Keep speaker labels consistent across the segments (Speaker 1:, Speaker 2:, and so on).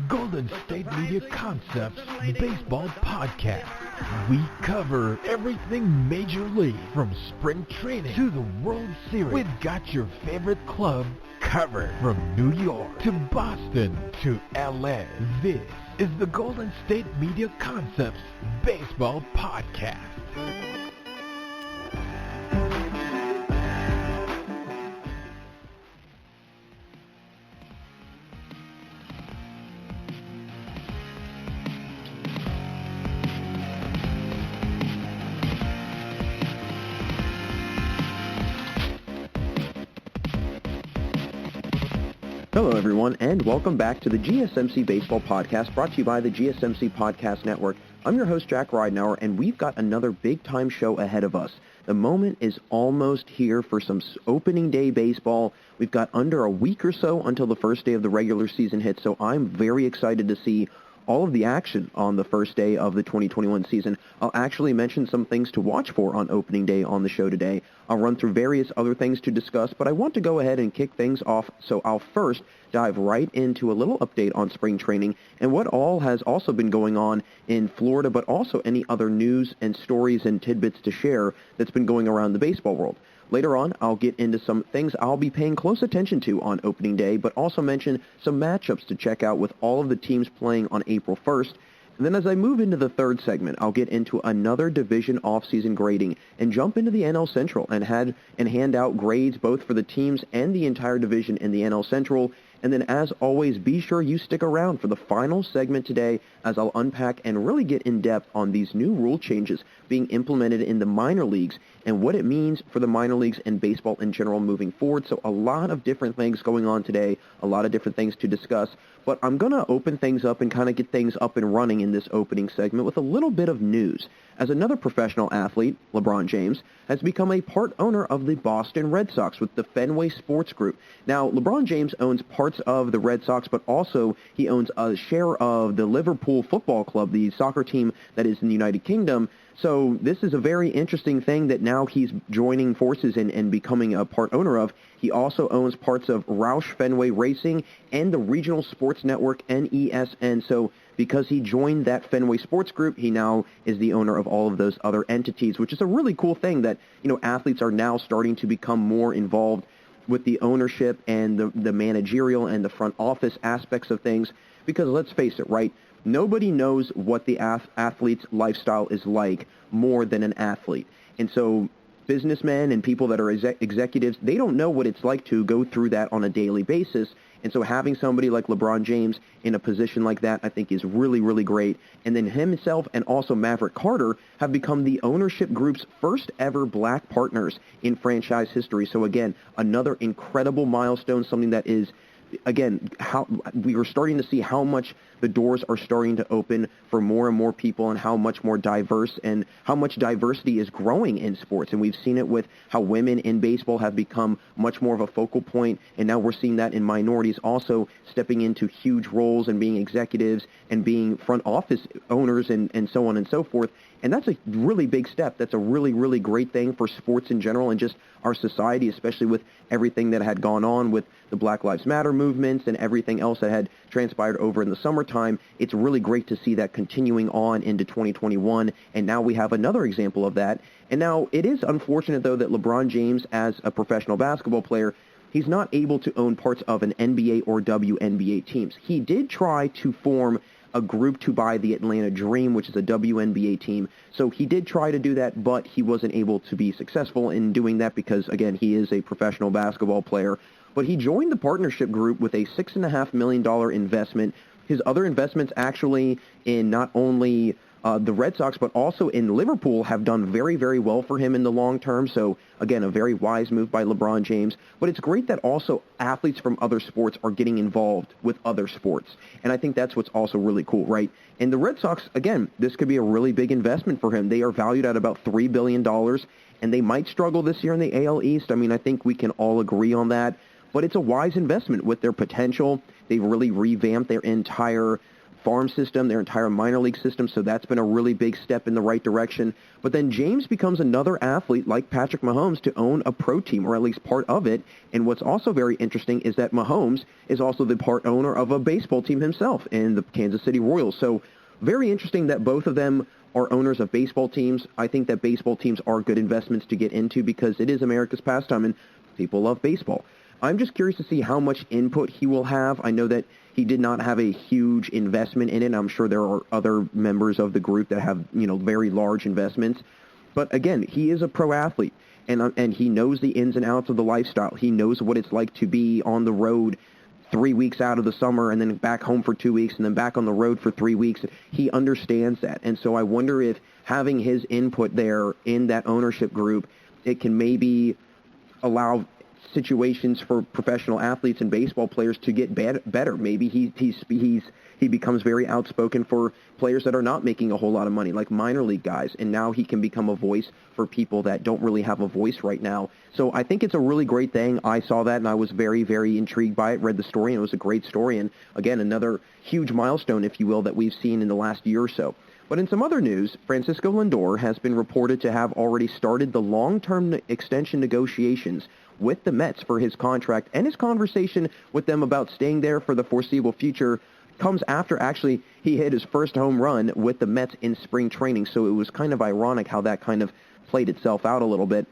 Speaker 1: Golden State Media Concepts Baseball Podcast. We cover everything Major League, from spring training to the World Series. We've got your favorite club covered, from New York to Boston to LA. This is the Golden State Media Concepts Baseball Podcast.
Speaker 2: Hello, everyone, and welcome back to the GSMC Baseball Podcast, brought to you by the GSMC Podcast Network. I'm your host, Jack Ridenauer, and we've got another big-time show ahead of us. The moment is almost here for some opening day baseball. We've got under a week or so until the first day of the regular season hits, so I'm very excited to see all of the action on the first day of the 2021 season. I'll actually mention some things to watch for on opening day on the show today. I'll run through various other things to discuss, but I want to go ahead and kick things off, so I'll first dive right into a little update on spring training and what all has also been going on in Florida, but also any other news and stories and tidbits to share that's been going around the baseball world. Later on, I'll get into some things I'll be paying close attention to on opening day, but also mention some matchups to check out with all of the teams playing on April 1st. And then as I move into the third segment, I'll get into another division offseason grading and jump into the NL Central and hand out grades both for the teams and the entire division in the NL Central. And then, as always, be sure you stick around for the final segment today as I'll unpack and really get in depth on these new rule changes being implemented in the minor leagues and what it means for the minor leagues and baseball in general moving forward. So a lot of different things going on today, a lot of different things to discuss. But I'm going to open things up and kind of get things up and running in this opening segment with a little bit of news. As another professional athlete, Lebron James, has become a part owner of the Boston Red Sox with the Fenway Sports Group. Now, LeBron James owns parts of the Red Sox, but also he owns a share of the Liverpool Football Club, the soccer team that is in the United Kingdom. So this is a very interesting thing that now he's joining forces and becoming a part owner of. He also owns parts of Roush Fenway Racing and the regional sports network NESN. So because he joined that Fenway Sports Group, he now is the owner of all of those other entities, which is a really cool thing that, athletes are now starting to become more involved with the ownership and the managerial and the front office aspects of things. Because let's face it, right? Nobody knows what the athlete's lifestyle is like more than an athlete. And so businessmen and people that are executives, they don't know what it's like to go through that on a daily basis. And so having somebody like LeBron James in a position like that, I think, is really, really great. And then himself and also Maverick Carter have become the ownership group's first ever black partners in franchise history. So again, another incredible milestone, something that is, again, how we are starting to see how much the doors are starting to open for more and more people and how much more diverse and how much diversity is growing in sports. And we've seen it with how women in baseball have become much more of a focal point, and now we're seeing that in minorities also stepping into huge roles and being executives and being front office owners and so on and so forth. And that's a really big step. That's a really, really great thing for sports in general and just our society, especially with everything that had gone on with the Black Lives Matter movements and everything else that had transpired over in the summertime. It's really great to see that continuing on into 2021, and now we have another example of that. And now it is unfortunate, though, that LeBron James, as a professional basketball player, he's not able to own parts of an NBA or WNBA teams. He did try to form a group to buy the Atlanta Dream, which is a WNBA team. So he did try to do that, but he wasn't able to be successful in doing that because, again, he is a professional basketball player. But he joined the partnership group with a $6.5 million investment. His other investments actually in not only the Red Sox, but also in Liverpool, have done very, very well for him in the long term. So, again, a very wise move by LeBron James. But it's great that also athletes from other sports are getting involved with other sports. And I think that's what's also really cool, right? And the Red Sox, again, this could be a really big investment for him. They are valued at about $3 billion, and they might struggle this year in the AL East. I mean, I think we can all agree on that. But it's a wise investment with their potential. They've really revamped their entire farm system, their entire minor league system, so that's been a really big step in the right direction. But then James becomes another athlete like Patrick Mahomes to own a pro team, or at least part of it. And what's also very interesting is that Mahomes is also the part owner of a baseball team himself in the Kansas City Royals. So very interesting that both of them are owners of baseball teams. I think that baseball teams are good investments to get into because it is America's pastime and people love baseball. I'm just curious to see how much input he will have. I know that he did not have a huge investment in it. I'm sure there are other members of the group that have, very large investments. But again, he is a pro athlete, and he knows the ins and outs of the lifestyle. He knows what it's like to be on the road 3 weeks out of the summer and then back home for 2 weeks and then back on the road for 3 weeks. He understands that. And so I wonder if having his input there in that ownership group, it can maybe allow situations for professional athletes and baseball players to get better. Maybe he becomes very outspoken for players that are not making a whole lot of money, like minor league guys, and now he can become a voice for people that don't really have a voice right now. So I think it's a really great thing. I saw that, and I was very, very intrigued by it, read the story, and it was a great story, and again, another huge milestone, if you will, that we've seen in the last year or so. But in some other news, Francisco Lindor has been reported to have already started the long-term extension negotiations with the Mets for his contract, and his conversation with them about staying there for the foreseeable future comes after actually he hit his first home run with the Mets in spring training. So it was kind of ironic how that kind of played itself out a little bit.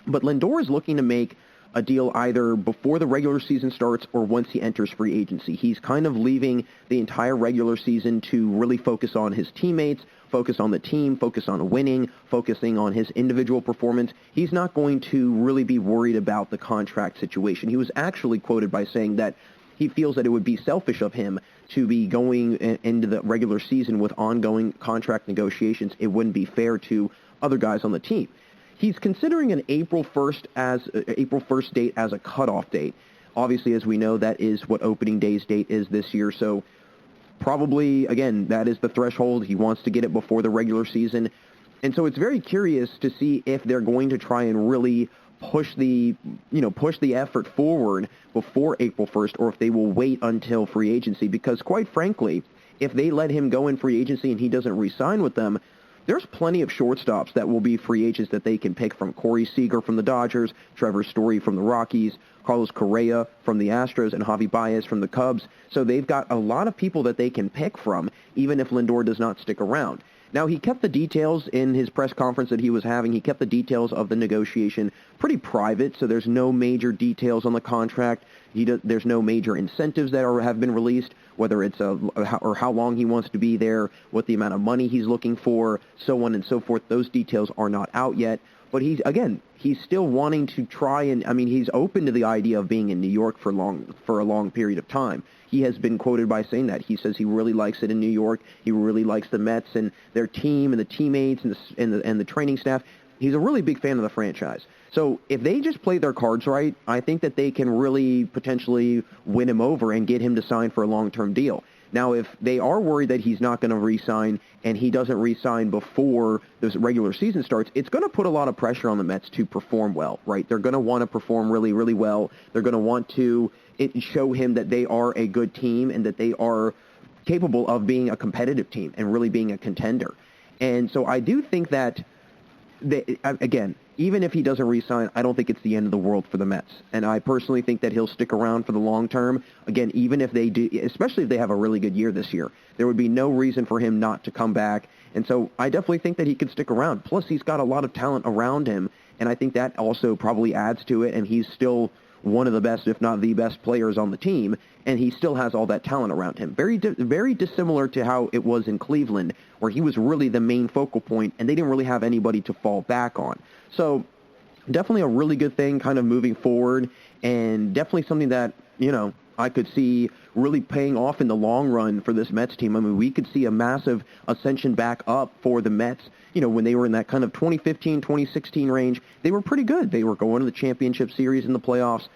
Speaker 2: But Lindor is looking to make a deal either before the regular season starts or once he enters free agency. He's kind of leaving the entire regular season to really focus on his teammates, focus on the team, focus on winning, focusing on his individual performance. He's not going to really be worried about the contract situation. He was actually quoted by saying that he feels that it would be selfish of him to be going into the regular season with ongoing contract negotiations. It wouldn't be fair to other guys on the team. He's considering an April 1st date as a cutoff date. Obviously, as we know, that is what opening day's date is this year. So probably, again, that is the threshold. He wants to get it before the regular season. And so it's very curious to see if they're going to try and really push the effort forward before April 1st, or if they will wait until free agency. Because quite frankly, if they let him go in free agency and he doesn't re-sign with them, there's plenty of shortstops that will be free agents that they can pick from. Corey Seager from the Dodgers, Trevor Story from the Rockies, Carlos Correa from the Astros, and Javi Baez from the Cubs. So they've got a lot of people that they can pick from, even if Lindor does not stick around. Now, he kept the details in his press conference that he was having. He kept the details of the negotiation pretty private, so there's no major details on the contract. There's no major incentives that have been released, whether it's or how long he wants to be there, what the amount of money he's looking for, so on and so forth. Those details are not out yet. But he's still wanting to try and, he's open to the idea of being in New York for a long period of time. He has been quoted by saying that. He says he really likes it in New York. He really likes the Mets and their team and the teammates and the training staff. He's a really big fan of the franchise. So if they just play their cards right, I think that they can really potentially win him over and get him to sign for a long-term deal. Now, if they are worried that he's not going to re-sign and he doesn't re-sign before the regular season starts, it's going to put a lot of pressure on the Mets to perform well, right? They're going to want to perform really, really well. They're going to want to show him that they are a good team and that they are capable of being a competitive team and really being a contender. And so I do think that, again, even if he doesn't re-sign, I don't think it's the end of the world for the Mets. And I personally think that he'll stick around for the long term. Again, even if they do, especially if they have a really good year this year, there would be no reason for him not to come back. And so I definitely think that he could stick around. Plus, he's got a lot of talent around him, and I think that also probably adds to it. And he's still one of the best, if not the best players on the team, and he still has all that talent around him. Very dissimilar to how it was in Cleveland, where he was really the main focal point, and they didn't really have anybody to fall back on. So definitely a really good thing kind of moving forward, and definitely something that, I could see really paying off in the long run for this Mets team. I mean, we could see a massive ascension back up for the Mets. When they were in that kind of 2015, 2016 range, they were pretty good. They were going to the championship series in the playoffs.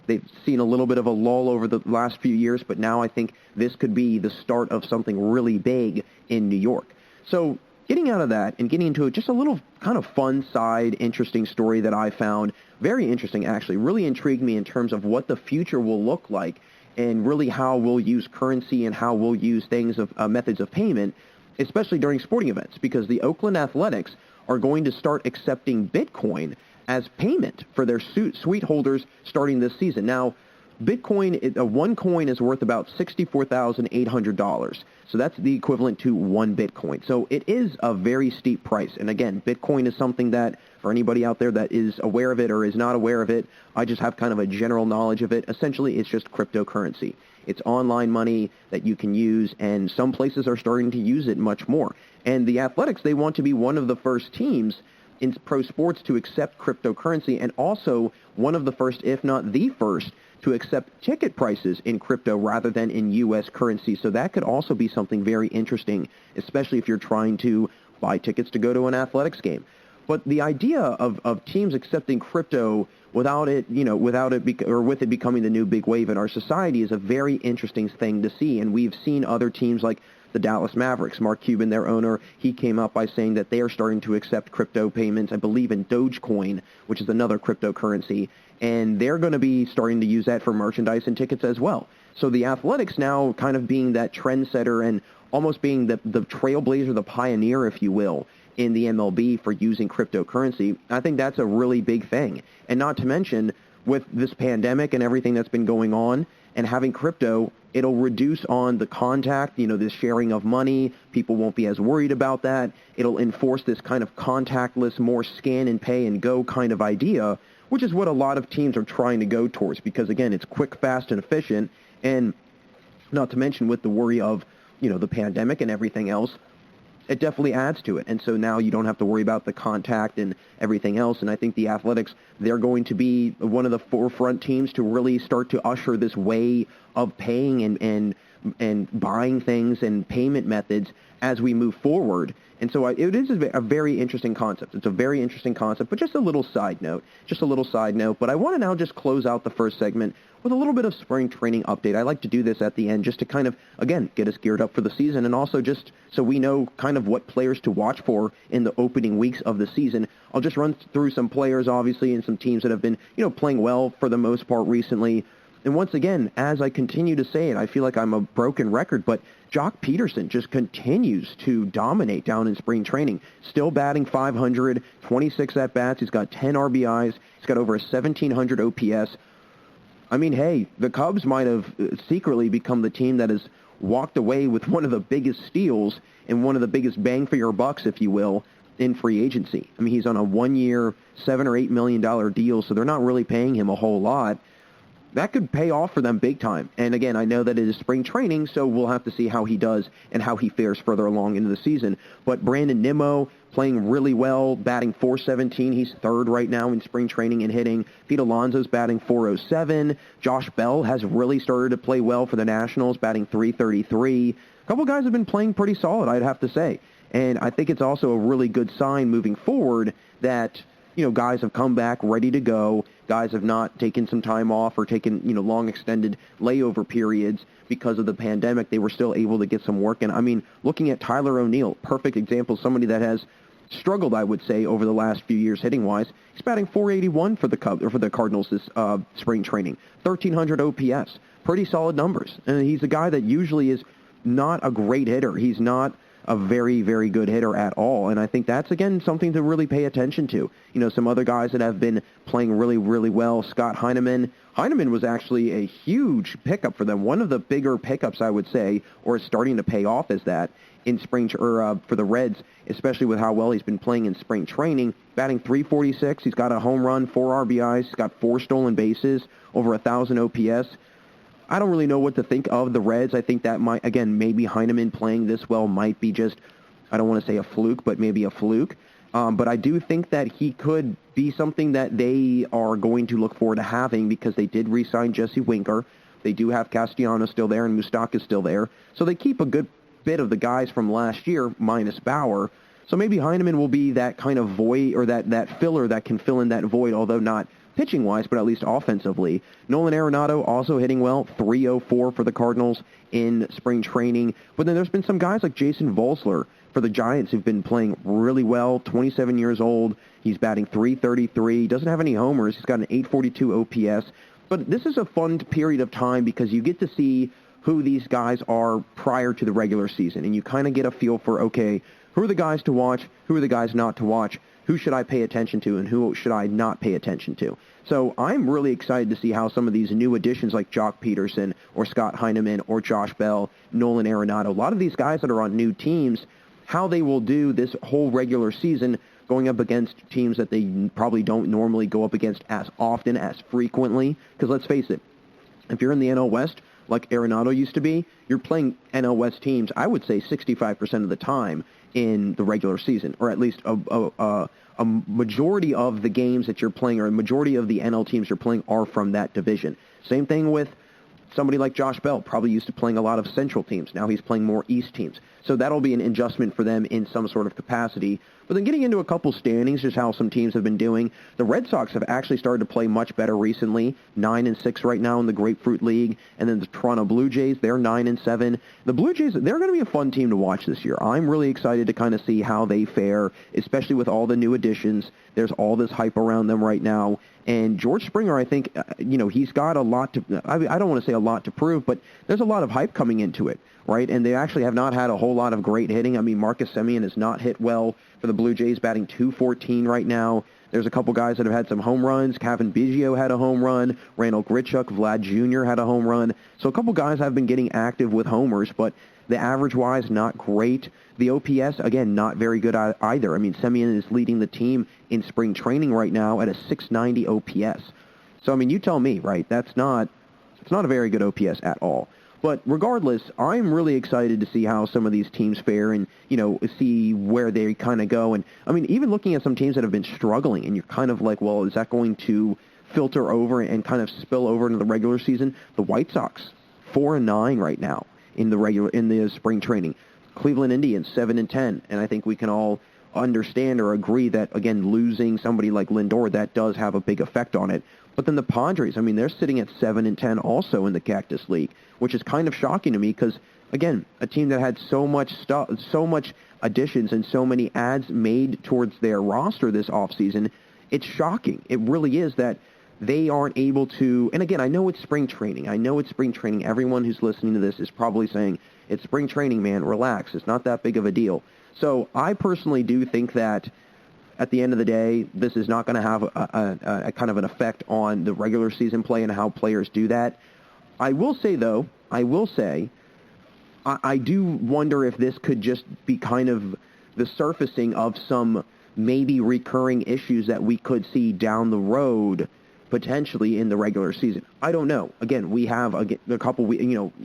Speaker 2: They've seen a little bit of a lull over the last few years, but now I think this could be the start of something really big in New York. So getting out of that and getting into just a little kind of fun side, interesting story that I found very interesting, actually, really intrigued me in terms of what the future will look like and really how we'll use currency and how we'll use things of methods of payment, especially during sporting events, because the Oakland Athletics are going to start accepting Bitcoin as payment for their suite holders starting this season. Now, Bitcoin, one coin is worth about $64,800. So that's the equivalent to one Bitcoin. So it is a very steep price. And again, Bitcoin is something that, for anybody out there that is aware of it or is not aware of it, I just have kind of a general knowledge of it. Essentially, it's just cryptocurrency. It's online money that you can use, and some places are starting to use it much more. And the Athletics, they want to be one of the first teams in pro sports to accept cryptocurrency, and also one of the first, if not the first, to accept ticket prices in crypto rather than in U.S. currency. So that could also be something very interesting, especially if you're trying to buy tickets to go to an Athletics game. But the idea of teams accepting crypto with it becoming the new big wave in our society is a very interesting thing to see. And we've seen other teams like the Dallas Mavericks. Mark Cuban, their owner, he came up by saying that they are starting to accept crypto payments, I believe in Dogecoin, which is another cryptocurrency, and they're going to be starting to use that for merchandise and tickets as well. So the Athletics now kind of being that trendsetter and almost being the trailblazer, the pioneer, if you will, in the MLB for using cryptocurrency, I think that's a really big thing. And not to mention, with this pandemic and everything that's been going on, and having crypto, it'll reduce on the contact, this sharing of money. People won't be as worried about that. It'll enforce this kind of contactless, more scan and pay and go kind of idea, which is what a lot of teams are trying to go towards because, again, it's quick, fast, and efficient. And not to mention with the worry of, the pandemic and everything else, it definitely adds to it. And so now you don't have to worry about the contact and everything else. And I think the Athletics, they're going to be one of the forefront teams to really start to usher this way of paying and buying things and payment methods as we move forward. And so it is a very interesting concept. It's a very interesting concept, but just a little side note. But I want to now just close out the first segment with a little bit of spring training update. I like to do this at the end just to kind of, again, get us geared up for the season and also just so we know kind of what players to watch for in the opening weeks of the season. I'll just run through some players, obviously, and some teams that have been, playing well for the most part recently. And once again, as I continue to say it, I feel like I'm a broken record, but Jock Peterson just continues to dominate down in spring training. Still batting .500, 26 at-bats. He's got 10 RBIs. He's got over a 1,700 OPS. I mean, hey, the Cubs might have secretly become the team that has walked away with one of the biggest steals and one of the biggest bang for your bucks, if you will, in free agency. I mean, he's on a 1-year, $7 or $8 million deal, so they're not really paying him a whole lot. That could pay off for them big time. And again, I know that it is spring training, so we'll have to see how he does and how he fares further along into the season. But Brandon Nimmo playing really well, batting .417. He's third right now in spring training and hitting. Pete Alonso's batting .407. Josh Bell has really started to play well for the Nationals, batting .333. A couple guys have been playing pretty solid, I'd have to say. And I think it's also a really good sign moving forward that guys have come back ready to go. Guys have not taken some time off or taken, long extended layover periods because of the pandemic. They were still able to get some work in. I mean, looking at Tyler O'Neill, perfect example, somebody that has struggled, I would say, over the last few years hitting-wise. He's batting .481 for the Cardinals this spring training, 1,300 OPS. Pretty solid numbers. And he's a guy that usually is not a great hitter. He's not a very, very good hitter at all. And I think that's, again, something to really pay attention to. Some other guys that have been playing really, really well. Scott Heineman. Heineman was actually a huge pickup for them. One of the bigger pickups, I would say, or is starting to pay off as that in spring, for the Reds, especially with how well he's been playing in spring training. Batting .346. He's got a home run, 4 RBIs. He's got 4 stolen bases, over 1,000 OPS. I don't really know what to think of the Reds. I think that might, again, maybe Heineman playing this well might be just, I don't want to say a fluke, but maybe a fluke. But I do think that he could be something that they are going to look forward to having because they did re-sign Jesse Winker. They do have Castellanos still there and Moustakas still there. So they keep a good bit of the guys from last year, minus Bauer. So maybe Heineman will be that kind of void or that filler that can fill in that void, although not pitching-wise, but at least offensively. Nolan Arenado also hitting well, .304 for the Cardinals in spring training. But then there's been some guys like Jason Volsler for the Giants who've been playing really well, 27 years old. He's batting .333, doesn't have any homers. He's got an .842 OPS. But this is a fun period of time because you get to see who these guys are prior to the regular season, and you kind of get a feel for, okay, who are the guys to watch, who are the guys not to watch, who should I pay attention to, and who should I not pay attention to. So I'm really excited to see how some of these new additions like Jock Peterson or Scott Heineman or Josh Bell, Nolan Arenado, a lot of these guys that are on new teams, how they will do this whole regular season going up against teams that they probably don't normally go up against as often, as frequently. Because let's face it, if you're in the NL West, like Arenado used to be, you're playing NL West teams, I would say 65% of the time in the regular season, or at least a majority of the games that you're playing, or a majority of the NL teams you're playing are from that division. Same thing with somebody like Josh Bell, probably used to playing a lot of Central teams. Now he's playing more East teams. So that'll be an adjustment for them in some sort of capacity. But then getting into a couple standings, just how some teams have been doing. The Red Sox have actually started to play much better recently, 9-6 right now in the Grapefruit League. And then the Toronto Blue Jays, they're 9-7. The Blue Jays, they're going to be a fun team to watch this year. I'm really excited to kind of see how they fare, especially with all the new additions. There's all this hype around them right now. And George Springer, I think, he's got a lot to, I don't want to say a lot to prove, but there's a lot of hype coming into it, right? And they actually have not had a whole lot of great hitting. I mean, Marcus Semien has not hit well for the Blue Jays, batting .214 right now. There's a couple guys that have had some home runs. Kevin Biggio had a home run. Randall Grichuk, Vlad Jr. had a home run. So a couple guys have been getting active with homers, but the average-wise, not great. The OPS, again, not very good either. I mean, Semien is leading the team in spring training right now at a .690 OPS. So, I mean, you tell me, right? It's not a very good OPS at all. But regardless, I'm really excited to see how some of these teams fare and, see where they kind of go. And, I mean, even looking at some teams that have been struggling, and you're kind of like, well, is that going to filter over and kind of spill over into the regular season? The White Sox, 4-9 right now in the spring training. Cleveland Indians, 7-10. And I think we can all understand or agree that, again, losing somebody like Lindor, that does have a big effect on it. But then the Padres, I mean, they're sitting at 7-10 also in the Cactus League, which is kind of shocking to me because, again, a team that had so much additions and so many adds made towards their roster this offseason, it's shocking. It really is that they aren't able to, and again, I know it's spring training. Everyone who's listening to this is probably saying, it's spring training, man, relax. It's not that big of a deal. So I personally do think that at the end of the day, this is not going to have a kind of an effect on the regular season play and how players do that. I will say, though, I do wonder if this could just be kind of the surfacing of some maybe recurring issues that we could see down the road potentially in the regular season. I don't know. Again, we have a couple,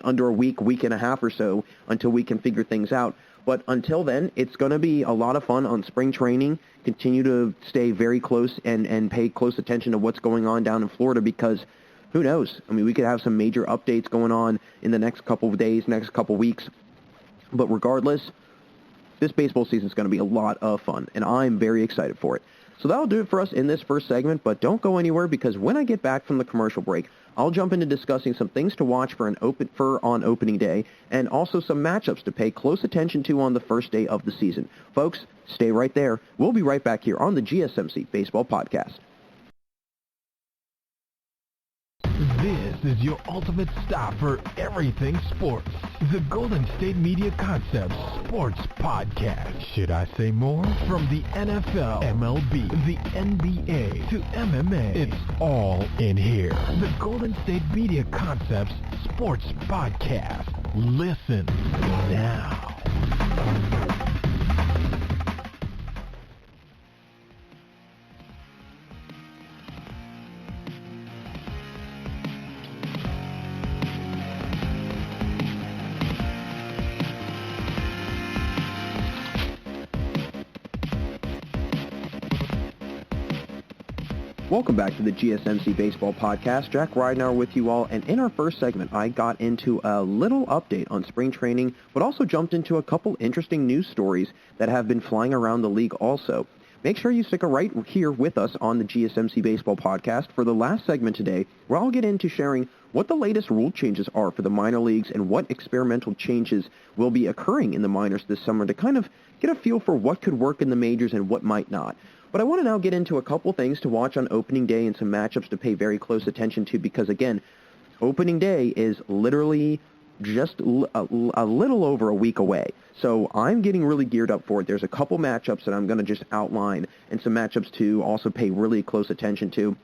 Speaker 2: under a week and a half or so until we can figure things out. But until then, it's going to be a lot of fun on spring training. Continue to stay very close and pay close attention to what's going on down in Florida because who knows? I mean, we could have some major updates going on in the next couple of days, next couple of weeks. But regardless, this baseball season is going to be a lot of fun, and I'm very excited for it. So that'll do it for us in this first segment, but don't go anywhere because when I get back from the commercial break, I'll jump into discussing some things to watch for on opening day and also some matchups to pay close attention to on the first day of the season. Folks, stay right there. We'll be right back here on the GSMC Baseball Podcast.
Speaker 1: This is your ultimate stop for everything sports. The Golden State Media Concepts Sports Podcast. Should I say more? From the NFL, MLB, the NBA, to MMA, it's all in here. The Golden State Media Concepts Sports Podcast. Listen now.
Speaker 2: Welcome back to the GSMC Baseball Podcast. Jack Ridenour with you all, and in our first segment, I got into a little update on spring training, but also jumped into a couple interesting news stories that have been flying around the league also. Make sure you stick right here with us on the GSMC Baseball Podcast for the last segment today, where I'll get into sharing what the latest rule changes are for the minor leagues and what experimental changes will be occurring in the minors this summer to kind of get a feel for what could work in the majors and what might not. But I want to now get into a couple things to watch on opening day and some matchups to pay very close attention to because, again, opening day is literally just a little over a week away. So I'm getting really geared up for it. There's a couple matchups that I'm going to just outline and some matchups to also pay really close attention to.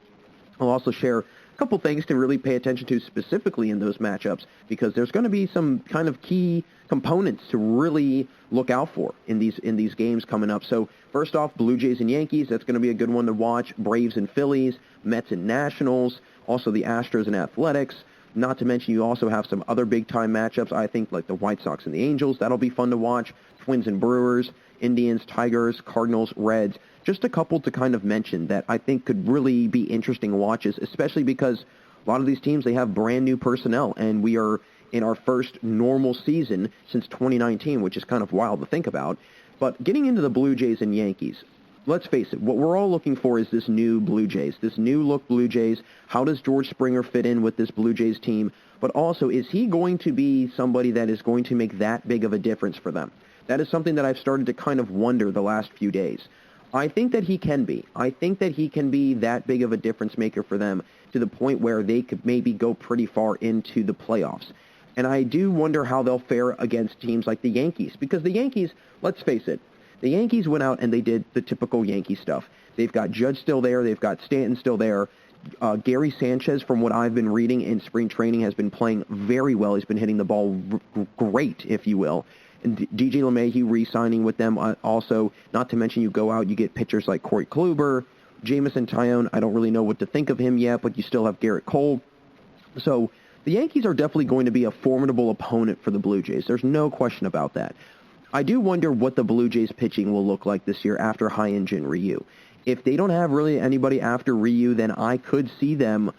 Speaker 2: I'll also share a couple things to really pay attention to specifically in those matchups because there's going to be some kind of key components to really look out for in these games coming up. So first off, Blue Jays and Yankees, that's going to be a good one to watch. Braves and Phillies, Mets and Nationals, also the Astros and Athletics. Not to mention you also have some other big-time matchups, I think, like the White Sox and the Angels. That'll be fun to watch. Twins and Brewers, Indians, Tigers, Cardinals, Reds. Just a couple to kind of mention that I think could really be interesting watches, especially because a lot of these teams, they have brand new personnel, and we are in our first normal season since 2019, which is kind of wild to think about. But getting into the Blue Jays and Yankees, let's face it, what we're all looking for is this new Blue Jays, this new look Blue Jays. How does George Springer fit in with this Blue Jays team? But also, is he going to be somebody that is going to make that big of a difference for them? That is something that I've started to kind of wonder the last few days. I think that he can be. I think that he can be that big of a difference maker for them to the point where they could maybe go pretty far into the playoffs. And I do wonder how they'll fare against teams like the Yankees, because the Yankees, let's face it, the Yankees went out and they did the typical Yankee stuff. They've got Judge still there. They've got Stanton still there. Gary Sanchez, from what I've been reading in spring training, has been playing very well. He's been hitting the ball great, if you will. And DJ LeMahieu re-signing with them also. Not to mention you go out, you get pitchers like Corey Kluber, Jameson Taillon. I don't really know what to think of him yet, but you still have Garrett Cole. So the Yankees are definitely going to be a formidable opponent for the Blue Jays. There's no question about that. I do wonder what the Blue Jays pitching will look like this year after Hyun-Jin Ryu. If they don't have really anybody after Ryu, then I could see them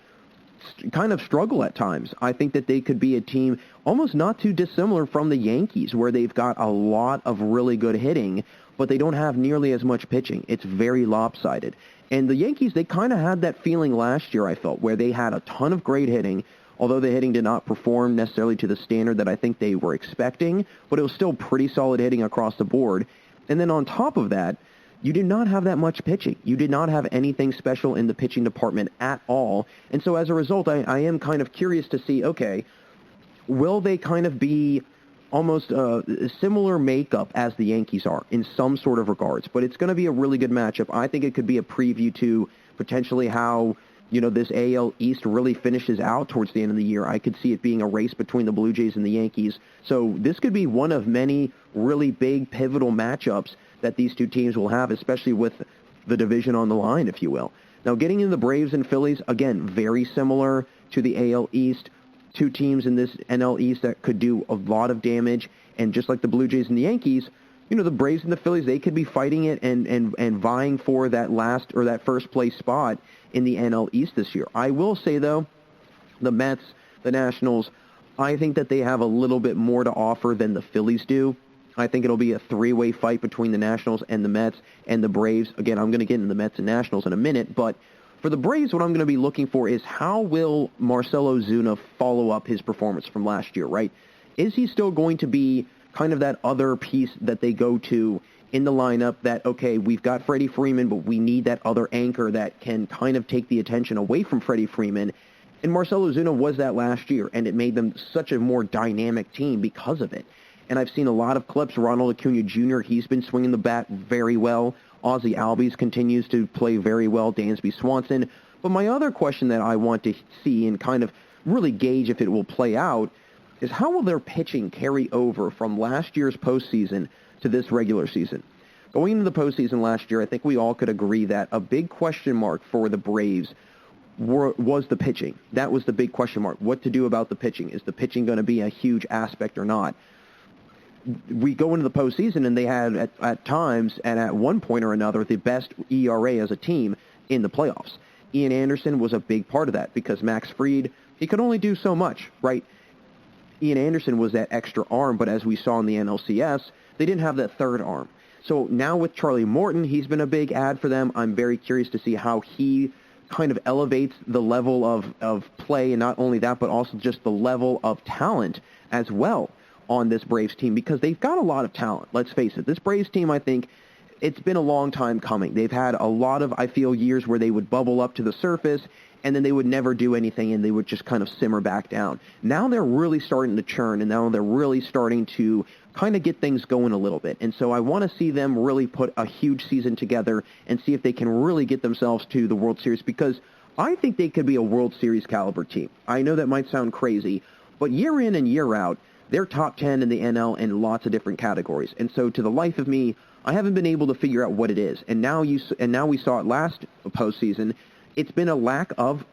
Speaker 2: kind of struggle at times. I think that they could be a team almost not too dissimilar from the Yankees, where they've got a lot of really good hitting, but they don't have nearly as much pitching. It's very lopsided. And the Yankees, they kind of had that feeling last year, I felt, where they had a ton of great hitting, although the hitting did not perform necessarily to the standard that I think they were expecting, but it was still pretty solid hitting across the board. And then on top of that, you did not have that much pitching. You did not have anything special in the pitching department at all. And so as a result, I am kind of curious to see, okay, will they kind of be almost a similar makeup as the Yankees are in some sort of regards? But it's going to be a really good matchup. I think it could be a preview to potentially how, you know, this AL East really finishes out towards the end of the year. I could see it being a race between the Blue Jays and the Yankees. So this could be one of many really big pivotal matchups that these two teams will have, especially with the division on the line, if you will. Now, getting into the Braves and Phillies, again, very similar to the AL East. Two teams in this NL East that could do a lot of damage. And just like the Blue Jays and the Yankees, you know, the Braves and the Phillies, they could be fighting it and vying for that last or that first place spot in the NL East this year. I will say, though, the Mets, the Nationals, I think that they have a little bit more to offer than the Phillies do. I think it'll be a three-way fight between the Nationals and the Mets and the Braves. Again, I'm going to get into the Mets and Nationals in a minute, but for the Braves, what I'm going to be looking for is how will Marcell Ozuna follow up his performance from last year, right? Is he still going to be kind of that other piece that they go to in the lineup that, okay, we've got Freddie Freeman, but we need that other anchor that can kind of take the attention away from Freddie Freeman? And Marcell Ozuna was that last year, and it made them such a more dynamic team because of it. And I've seen a lot of clips. Ronald Acuna Jr., he's been swinging the bat very well. Ozzie Albies continues to play very well. Dansby Swanson. But my other question that I want to see and kind of really gauge if it will play out is how will their pitching carry over from last year's postseason to this regular season? Going into the postseason last year, I think we all could agree that a big question mark for the Braves was the pitching. That was the big question mark. What to do about the pitching? Is the pitching going to be a huge aspect or not? We go into the postseason, and they had at times and at one point or another the best ERA as a team in the playoffs. Ian Anderson was a big part of that because Max Fried, he could only do so much, right? Ian Anderson was that extra arm, but as we saw in the NLCS, they didn't have that third arm. So now with Charlie Morton, he's been a big add for them. I'm very curious to see how he kind of elevates the level of play, and not only that, but also just the level of talent as well on this Braves team, because they've got a lot of talent. Let's face it. This Braves team, I think, it's been a long time coming. They've had a lot of, I feel, years where they would bubble up to the surface, and then they would never do anything, and they would just kind of simmer back down. Now they're really starting to churn, and now they're really starting to kind of get things going a little bit. And so I want to see them really put a huge season together and see if they can really get themselves to the World Series, because I think they could be a World Series caliber team. I know that might sound crazy, but year in and year out, they're top 10 in the NL in lots of different categories. And so to the life of me, I haven't been able to figure out what it is. And now we saw it last postseason. It's been a lack of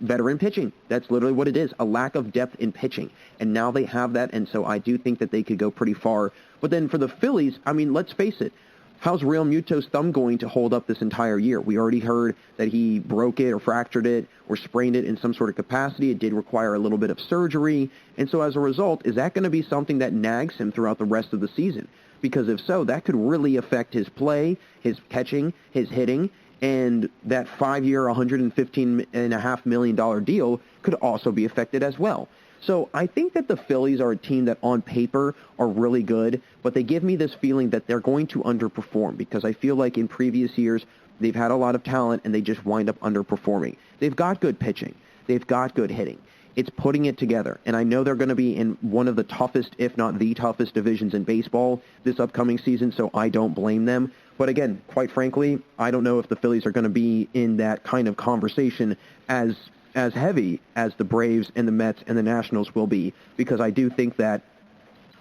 Speaker 2: veteran pitching. That's literally what it is, a lack of depth in pitching. And now they have that, and so I do think that they could go pretty far. But then for the Phillies, I mean, let's face it, how's Real Muto's thumb going to hold up this entire year? We already heard that he broke it or fractured it or sprained it in some sort of capacity. It did require a little bit of surgery. And so as a result, is that going to be something that nags him throughout the rest of the season? Because if so, that could really affect his play, his catching, his hitting, and that 5-year, $115.5 million deal could also be affected as well. So I think that the Phillies are a team that on paper are really good, but they give me this feeling that they're going to underperform, because I feel like in previous years they've had a lot of talent and they just wind up underperforming. They've got good pitching. They've got good hitting. It's putting it together. And I know they're going to be in one of the toughest, if not the toughest divisions in baseball this upcoming season, so I don't blame them. But again, quite frankly, I don't know if the Phillies are going to be in that kind of conversation as heavy as the Braves and the Mets and the Nationals will be, because I do think that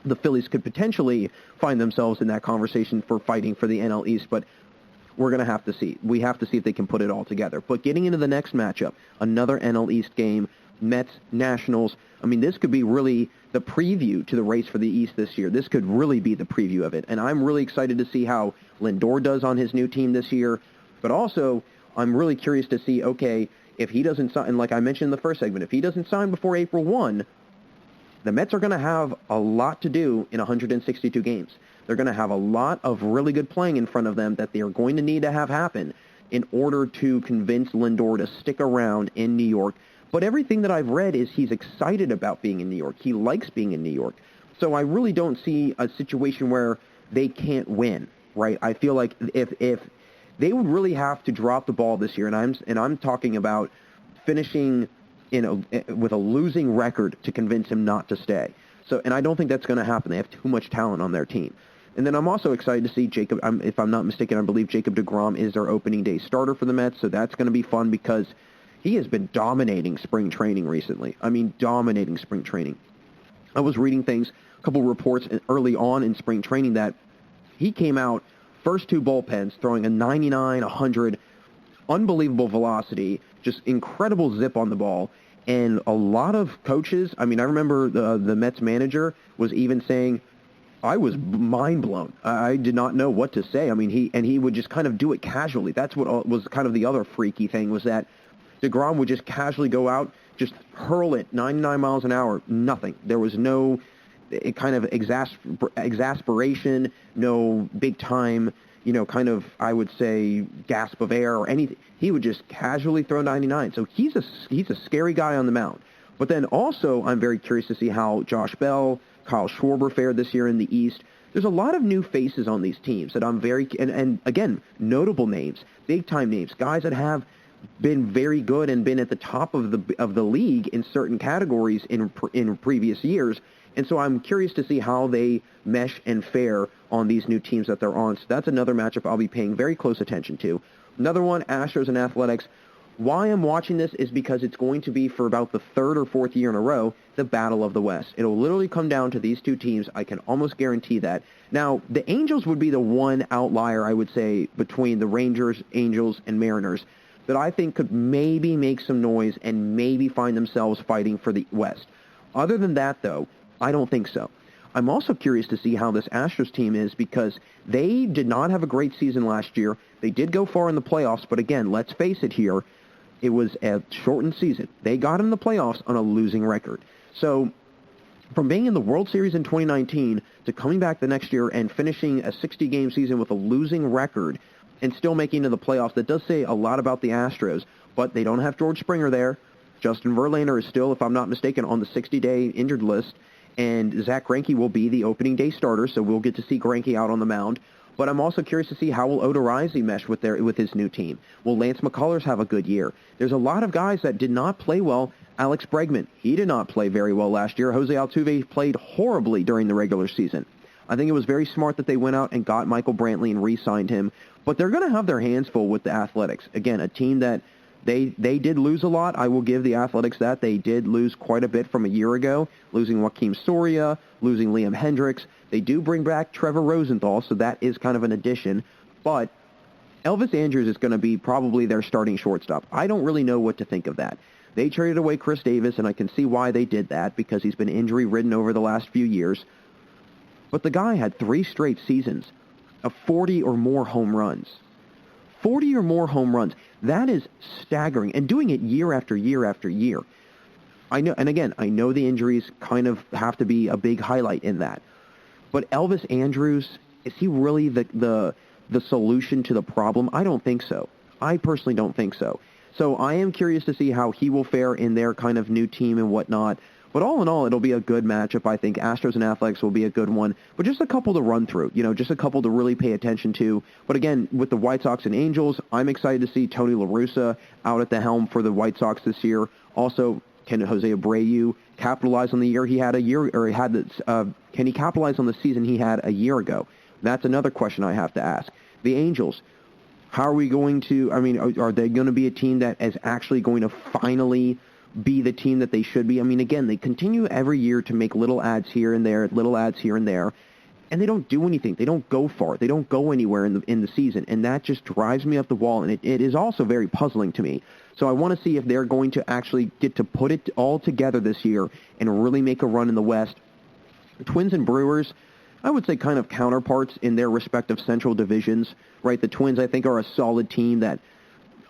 Speaker 2: the Phillies could potentially find themselves in that conversation for fighting for the NL East, but we're going to have to see. We have to see if they can put it all together. But getting into the next matchup, another NL East game, Mets, Nationals, I mean, this could be really the preview to the race for the East this year. This could really be the preview of it. And I'm really excited to see how Lindor does on his new team this year. But also, I'm really curious to see, okay, if he doesn't sign, and like I mentioned in the first segment, if he doesn't sign before April 1, the Mets are going to have a lot to do in 162 games. They're going to have a lot of really good playing in front of them that they are going to need to have happen in order to convince Lindor to stick around in New York. But everything that I've read is he's excited about being in New York. He likes being in New York. So I really don't see a situation where they can't win, right? I feel like if they would really have to drop the ball this year, and I'm talking about finishing with a losing record to convince him not to stay. So, and I don't think that's going to happen. They have too much talent on their team. And then I'm also excited to see Jacob, if I'm not mistaken, I believe Jacob Degrom is their opening day starter for the Mets, so that's going to be fun because he has been dominating spring training recently. I mean, dominating spring training. I was reading things, a couple reports early on in spring training that he came out first two bullpens throwing a 99, 100, unbelievable velocity, just incredible zip on the ball. And a lot of coaches, I mean, I remember the Mets manager was even saying, I was mind blown. I did not know what to say. I mean, he would just kind of do it casually. That's what was kind of the other freaky thing, was that Degrom would just casually go out, just hurl it 99 miles an hour, nothing. There was no kind of exasperation, no big time, kind of, I would say, gasp of air or anything. He would just casually throw 99. So he's a scary guy on the mound. But then also, I'm very curious to see how Josh Bell, Kyle Schwarber fared this year in the East. There's a lot of new faces on these teams that I'm and again, notable names, big-time names, guys that have been very good and been at the top of the league in certain categories in previous years. And so I'm curious to see how they mesh and fare on these new teams that they're on. So that's another matchup I'll be paying very close attention to. Another one, Astros and Athletics. Why I'm watching this is because it's going to be, for about the third or fourth year in a row, the Battle of the West. It'll literally come down to these two teams. I can almost guarantee that. Now, the Angels would be the one outlier, I would say, between the Rangers, Angels, and Mariners that I think could maybe make some noise and maybe find themselves fighting for the West. Other than that, though, I don't think so. I'm also curious to see how this Astros team is, because they did not have a great season last year. They did go far in the playoffs, but again, let's face it here, it was a shortened season. They got in the playoffs on a losing record. So from being in the World Series in 2019 to coming back the next year and finishing a 60-game season with a losing record and still making it to the playoffs, that does say a lot about the Astros. But they don't have George Springer there. Justin Verlander is still, if I'm not mistaken, on the 60-day injured list. And Zach Greinke will be the opening day starter, so we'll get to see Greinke out on the mound. But I'm also curious to see how will Odorizzi mesh with his new team. Will Lance McCullers have a good year? There's a lot of guys that did not play well. Alex Bregman, he did not play very well last year. Jose Altuve played horribly during the regular season. I think it was very smart that they went out and got Michael Brantley and re-signed him. But they're going to have their hands full with the Athletics. Again, a team that they did lose a lot. I will give the Athletics that. They did lose quite a bit from a year ago, losing Joakim Soria, losing Liam Hendricks. They do bring back Trevor Rosenthal, so that is kind of an addition. But Elvis Andrus is going to be probably their starting shortstop. I don't really know what to think of that. They traded away Chris Davis, and I can see why they did that, because he's been injury-ridden over the last few years. But the guy had 3 straight seasons of 40 or more home runs. 40 or more home runs. That is staggering, and doing it year after year after year. I know, and again, I know the injuries kind of have to be a big highlight in that. But Elvis Andrus, is he really the solution to the problem? I don't think so. I personally don't think so. So I am curious to see how he will fare in their kind of new team and whatnot. But all in all, it'll be a good matchup. I think Astros and Athletics will be a good one. But just a couple to run through, just a couple to really pay attention to. But again, with the White Sox and Angels, I'm excited to see Tony La Russa out at the helm for the White Sox this year. Also, can Jose Abreu capitalize on the year he had can he capitalize on the season he had a year ago? That's another question I have to ask. The Angels, how are we going to, are they going to be a team that is actually going to finally be the team that they should be? Again, they continue every year to make little ads here and there, and they don't do anything. They don't go far. They don't go anywhere in the season, and that just drives me up the wall, and it is also very puzzling to me. So I want to see if they're going to actually get to put it all together this year and really make a run in the West. Twins and Brewers, I would say kind of counterparts in their respective central divisions, right? The Twins, I think, are a solid team that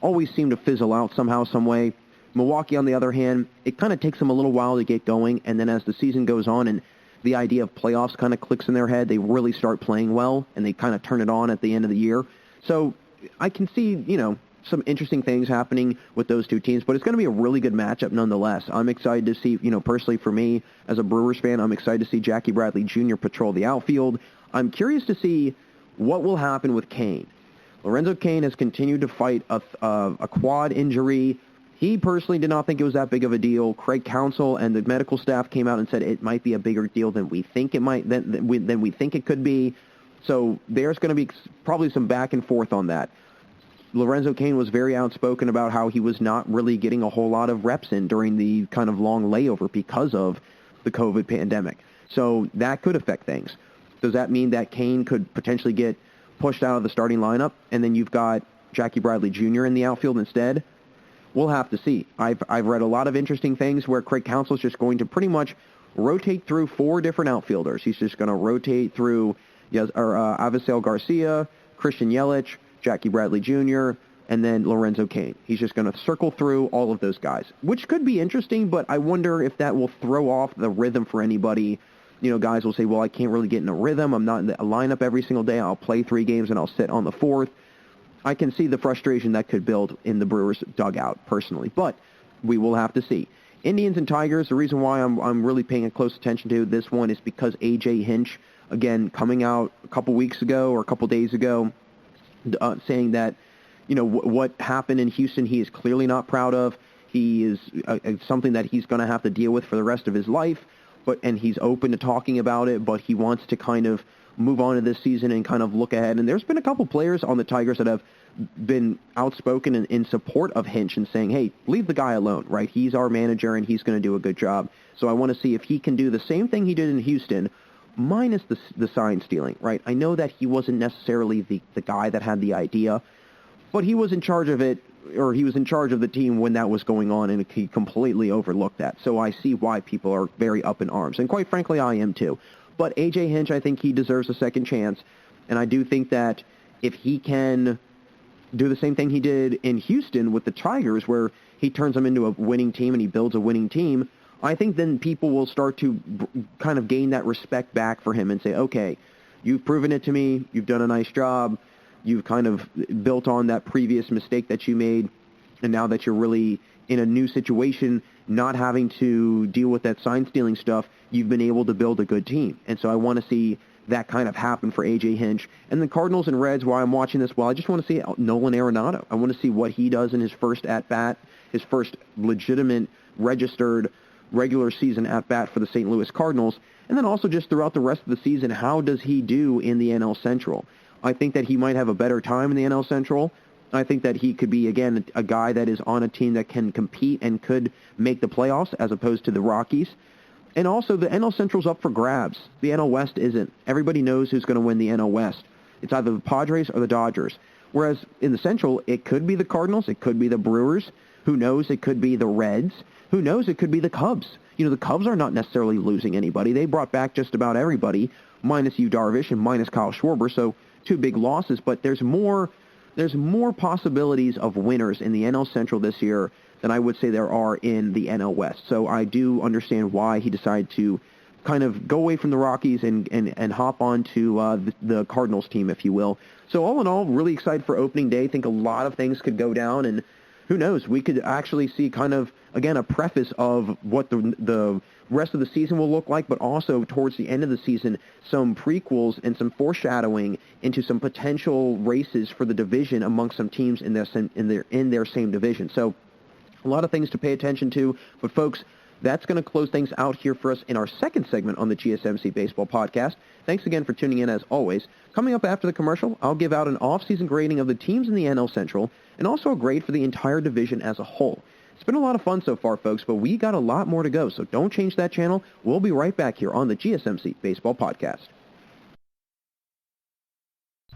Speaker 2: always seem to fizzle out somehow, some way. Milwaukee, on the other hand, it kind of takes them a little while to get going, and then as the season goes on and the idea of playoffs kind of clicks in their head, they really start playing well, and they kind of turn it on at the end of the year. So I can see, some interesting things happening with those two teams, but it's going to be a really good matchup nonetheless. I'm excited to see, personally for me, as a Brewers fan, I'm excited to see Jackie Bradley Jr. patrol the outfield. I'm curious to see what will happen with Cain. Lorenzo Cain has continued to fight a quad injury. He personally did not think it was that big of a deal. Craig Counsell and the medical staff came out and said it might be a bigger deal than we think it might, than we think it could be. So there's going to be probably some back and forth on that. Lorenzo Cain was very outspoken about how he was not really getting a whole lot of reps in during the kind of long layover because of the COVID pandemic. So that could affect things. Does that mean that Cain could potentially get pushed out of the starting lineup, and then you've got Jackie Bradley Jr. in the outfield instead? We'll have to see. I've read a lot of interesting things where Craig Counsell is just going to pretty much rotate through 4 different outfielders. He's just going to rotate through Avisail Garcia, Christian Yelich, Jackie Bradley Jr., and then Lorenzo Cain. He's just going to circle through all of those guys, which could be interesting, but I wonder if that will throw off the rhythm for anybody. Guys will say, well, I can't really get in a rhythm. I'm not in the lineup every single day. I'll play 3 games and I'll sit on the 4th. I can see the frustration that could build in the Brewers dugout personally, but we will have to see. Indians and Tigers, the reason why I'm really paying a close attention to this one is because A.J. Hinch, again, coming out a couple weeks ago or a couple days ago, saying that, what happened in Houston he is clearly not proud of. He is something that he's going to have to deal with for the rest of his life, and he's open to talking about it, but he wants to kind of move on to this season and kind of look ahead. And there's been a couple players on the Tigers that have been outspoken in support of Hinch and saying, hey, leave the guy alone, right? He's our manager and he's going to do a good job. So I want to see if he can do the same thing he did in Houston, minus the sign stealing, right? I know that he wasn't necessarily the guy that had the idea, but he was in charge of it, or he was in charge of the team when that was going on, and he completely overlooked that. So I see why people are very up in arms, and quite frankly, I am too. But A.J. Hinch, I think he deserves a second chance, and I do think that if he can do the same thing he did in Houston with the Tigers, where he turns them into a winning team and he builds a winning team, I think then people will start to kind of gain that respect back for him and say, okay, you've proven it to me, you've done a nice job, you've kind of built on that previous mistake that you made, and now that you're really in a new situation, not having to deal with that sign-stealing stuff, you've been able to build a good team. And so I want to see that kind of happen for A.J. Hinch. And the Cardinals and Reds, while I'm watching this, well, I just want to see Nolan Arenado. I want to see what he does in his first at-bat, his first legitimate, registered, regular season at-bat for the St. Louis Cardinals. And then also just throughout the rest of the season, how does he do in the NL Central? I think that he might have a better time in the NL Central. I think that he could be, again, a guy that is on a team that can compete and could make the playoffs as opposed to the Rockies. And also, the NL Central's up for grabs. The NL West isn't. Everybody knows who's going to win the NL West. It's either the Padres or the Dodgers. Whereas in the Central, it could be the Cardinals, it could be the Brewers. Who knows? It could be the Reds. Who knows? It could be the Cubs. The Cubs are not necessarily losing anybody. They brought back just about everybody, minus Yu Darvish and minus Kyle Schwarber, so 2 big losses. But there's more possibilities of winners in the NL Central this year than I would say there are in the NL West. So I do understand why he decided to kind of go away from the Rockies and hop on to the Cardinals team, if you will. So all in all, really excited for opening day. I think a lot of things could go down, and who knows, we could actually see kind of, again, a preface of what the rest of the season will look like, but also towards the end of the season, some prequels and some foreshadowing into some potential races for the division amongst some teams in their same division. So a lot of things to pay attention to, but folks, that's going to close things out here for us in our second segment on the GSMC Baseball Podcast. Thanks again for tuning in as always. Coming up after the commercial, I'll give out an off-season grading of the teams in the NL Central and also a grade for the entire division as a whole. It's been a lot of fun so far, folks, but we got a lot more to go, so don't change that channel. We'll be right back here on the GSMC Baseball Podcast.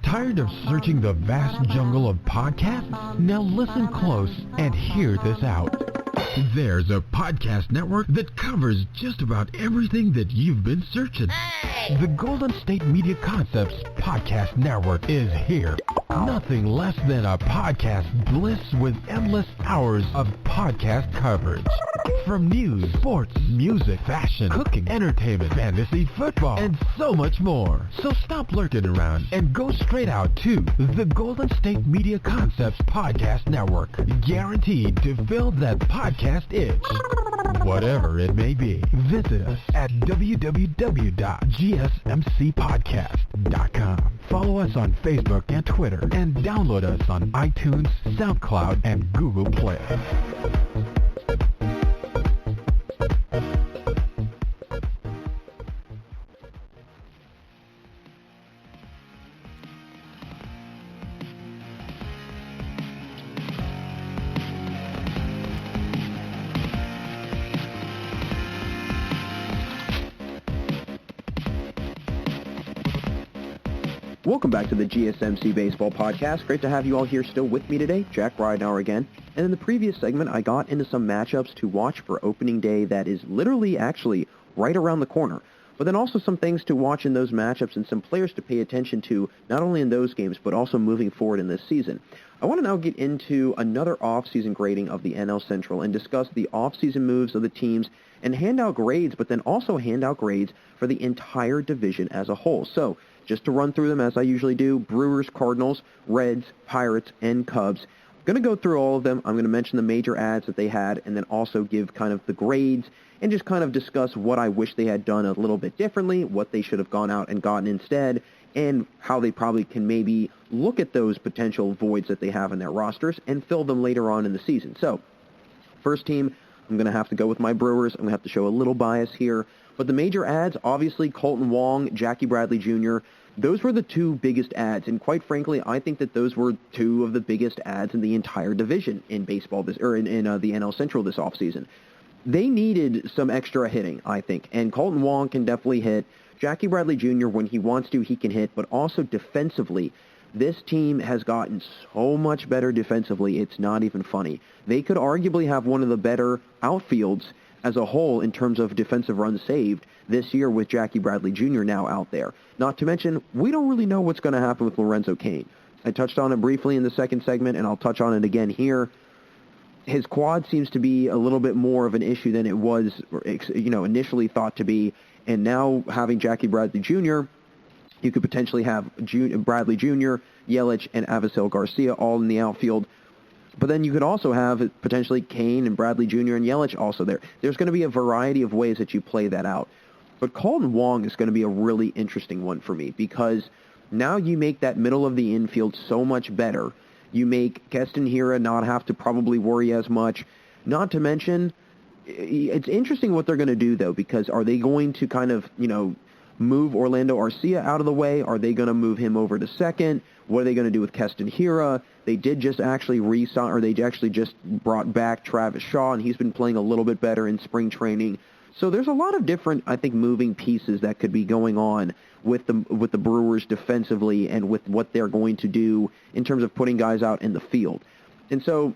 Speaker 1: Tired of searching the vast jungle of podcasts? Now listen close and hear this out. There's a podcast network that covers just about everything that you've been searching. Hey! The Golden State Media Concepts Podcast Network is here. Nothing less than a podcast bliss with endless hours of podcast coverage. From news, sports, music, fashion, cooking, entertainment, fantasy, football, and so much more. So stop lurking around and go straight out to the Golden State Media Concepts Podcast Network. Guaranteed to fill that podcast itch. Whatever it may be, visit us at www.gsmcpodcast.com. Follow us on Facebook and Twitter, and download us on iTunes, SoundCloud, and Google Play.
Speaker 2: Welcome back to the GSMC Baseball Podcast. Great to have you all here still with me today. Jack Ridenauer again. And in the previous segment, I got into some matchups to watch for opening day that is literally actually right around the corner. But then also some things to watch in those matchups and some players to pay attention to, not only in those games, but also moving forward in this season. I want to now get into another off-season grading of the NL Central and discuss the off-season moves of the teams and hand out grades, but then also hand out grades for the entire division as a whole. So, just to run through them as I usually do, Brewers, Cardinals, Reds, Pirates, and Cubs. I'm going to go through all of them. I'm going to mention the major ads that they had and then also give kind of the grades and just kind of discuss what I wish they had done a little bit differently, what they should have gone out and gotten instead, and how they probably can maybe look at those potential voids that they have in their rosters and fill them later on in the season. So, first team, I'm going to have to go with my Brewers. I'm going to have to show a little bias here. But the major ads, obviously, Colton Wong, Jackie Bradley Jr., those were the 2 biggest ads, and quite frankly, I think that those were 2 of the biggest ads in the entire division in baseball, in the NL Central this offseason. They needed some extra hitting, I think, and Colton Wong can definitely hit. Jackie Bradley Jr., when he wants to, he can hit, but also defensively, this team has gotten so much better defensively, it's not even funny. They could arguably have one of the better outfields as a whole in terms of defensive runs saved this year with Jackie Bradley Jr. now out there. Not to mention, we don't really know what's going to happen with Lorenzo Cain. I touched on it briefly in the second segment, and I'll touch on it again here. His quad seems to be a little bit more of an issue than it was, initially thought to be, and now having Jackie Bradley Jr., you could potentially have Bradley Jr., Yelich, and Avisail Garcia all in the outfield. But then you could also have potentially Cain and Bradley Jr. and Yelich also there. There's going to be a variety of ways that you play that out. But Colton Wong is going to be a really interesting one for me because now you make that middle of the infield so much better. You make Keston Hiura not have to probably worry as much. Not to mention, it's interesting what they're going to do, though, because are they going to kind of, move Orlando Arcia out of the way? Are they going to move him over to second? What are they going to do with Keston Hiura? They did just actually re-sign, or they actually just brought back Travis Shaw, and he's been playing a little bit better in spring training. So there's a lot of different, I think, moving pieces that could be going on with the Brewers defensively and with what they're going to do in terms of putting guys out in the field. And so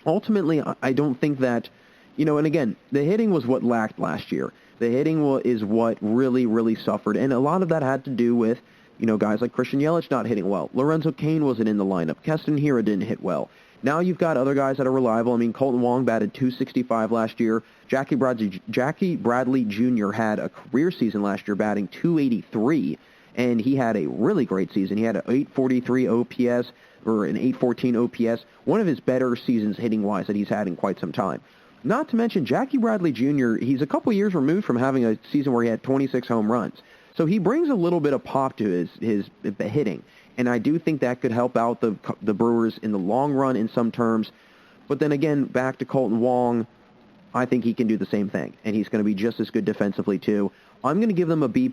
Speaker 2: ultimately, I don't think that, and again, the hitting was what lacked last year. The hitting is what really, really suffered. And a lot of that had to do with, guys like Christian Yelich not hitting well. Lorenzo Cain wasn't in the lineup. Keston Hiura didn't hit well. Now you've got other guys that are reliable. I mean, Colton Wong batted .265 last year. Jackie Bradley Jr. had a career season last year batting .283, and he had a really great season. He had an .843 OPS or an .814 OPS, one of his better seasons hitting-wise that he's had in quite some time. Not to mention, Jackie Bradley Jr., he's a couple years removed from having a season where he had 26 home runs. So he brings a little bit of pop to his hitting. And I do think that could help out the Brewers in the long run in some terms. But then again, back to Colton Wong, I think he can do the same thing. And he's going to be just as good defensively, too. I'm going to give them a B+.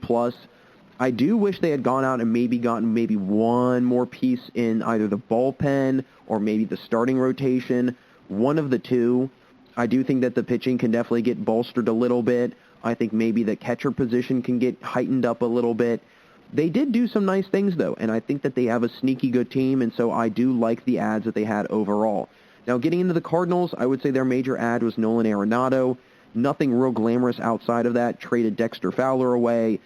Speaker 2: I do wish they had gone out and maybe gotten one more piece in either the bullpen or maybe the starting rotation. One of the two. I do think that the pitching can definitely get bolstered a little bit. I think maybe the catcher position can get heightened up a little bit. They did do some nice things, though, and I think that they have a sneaky good team, and so I do like the ads that they had overall. Now, getting into the Cardinals, I would say their major ad was Nolan Arenado. Nothing real glamorous outside of that. Traded Dexter Fowler away,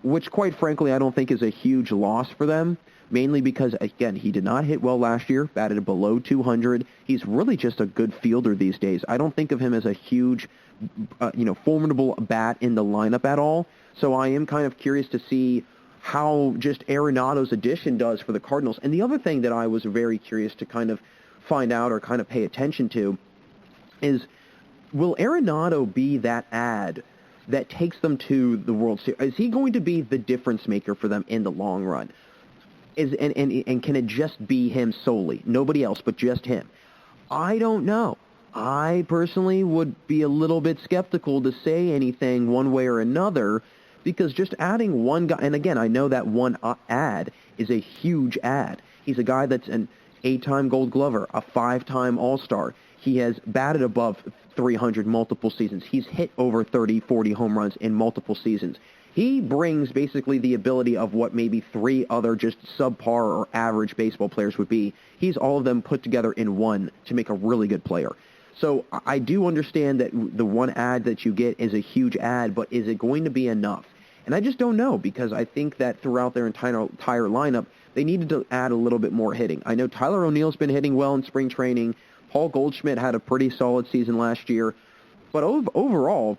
Speaker 2: which, quite frankly, I don't think is a huge loss for them, mainly because, again, he did not hit well last year, batted below 200. He's really just a good fielder these days. I don't think of him as a huge, formidable bat in the lineup at all, so I am kind of curious to see how just Arenado's addition does for the Cardinals. And the other thing that I was very curious to kind of find out or kind of pay attention to is, will Arenado be that ad that takes them to the World Series? Is he going to be the difference maker for them in the long run? And can it just be him solely? Nobody else but just him? I don't know. I personally would be a little bit skeptical to say anything one way or another, because just adding one guy, and again, I know that one ad is a huge ad. He's a guy that's an 8-time Gold Glover, a 5-time All-Star. He has batted above 300 multiple seasons. He's hit over 30, 40 home runs in multiple seasons. He brings basically the ability of what maybe 3 other just subpar or average baseball players would be. He's all of them put together in one to make a really good player. So I do understand that the one ad that you get is a huge ad, but is it going to be enough? And I just don't know, because I think that throughout their entire lineup, they needed to add a little bit more hitting. I know Tyler O'Neill's been hitting well in spring training. Paul Goldschmidt had a pretty solid season last year. But overall,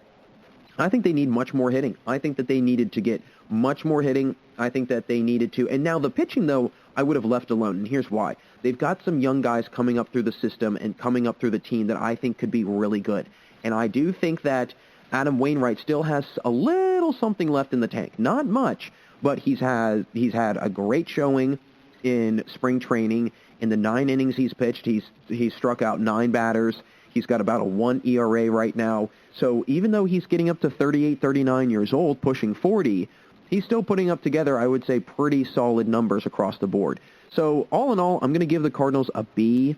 Speaker 2: I think they need much more hitting. I think that they needed to get much more hitting. I think that they needed to. And now the pitching, though, I would have left alone, and here's why. They've got some young guys coming up through the system and coming up through the team that I think could be really good. And I do think that Adam Wainwright still has a little something left in the tank. Not much, but he's had a great showing in spring training. In the 9 innings he's pitched, he's struck out 9 batters. He's got about a 1 ERA right now. So even though he's getting up to 38, 39 years old, pushing 40, he's still putting up together, I would say, pretty solid numbers across the board. So all in all, I'm going to give the Cardinals a B.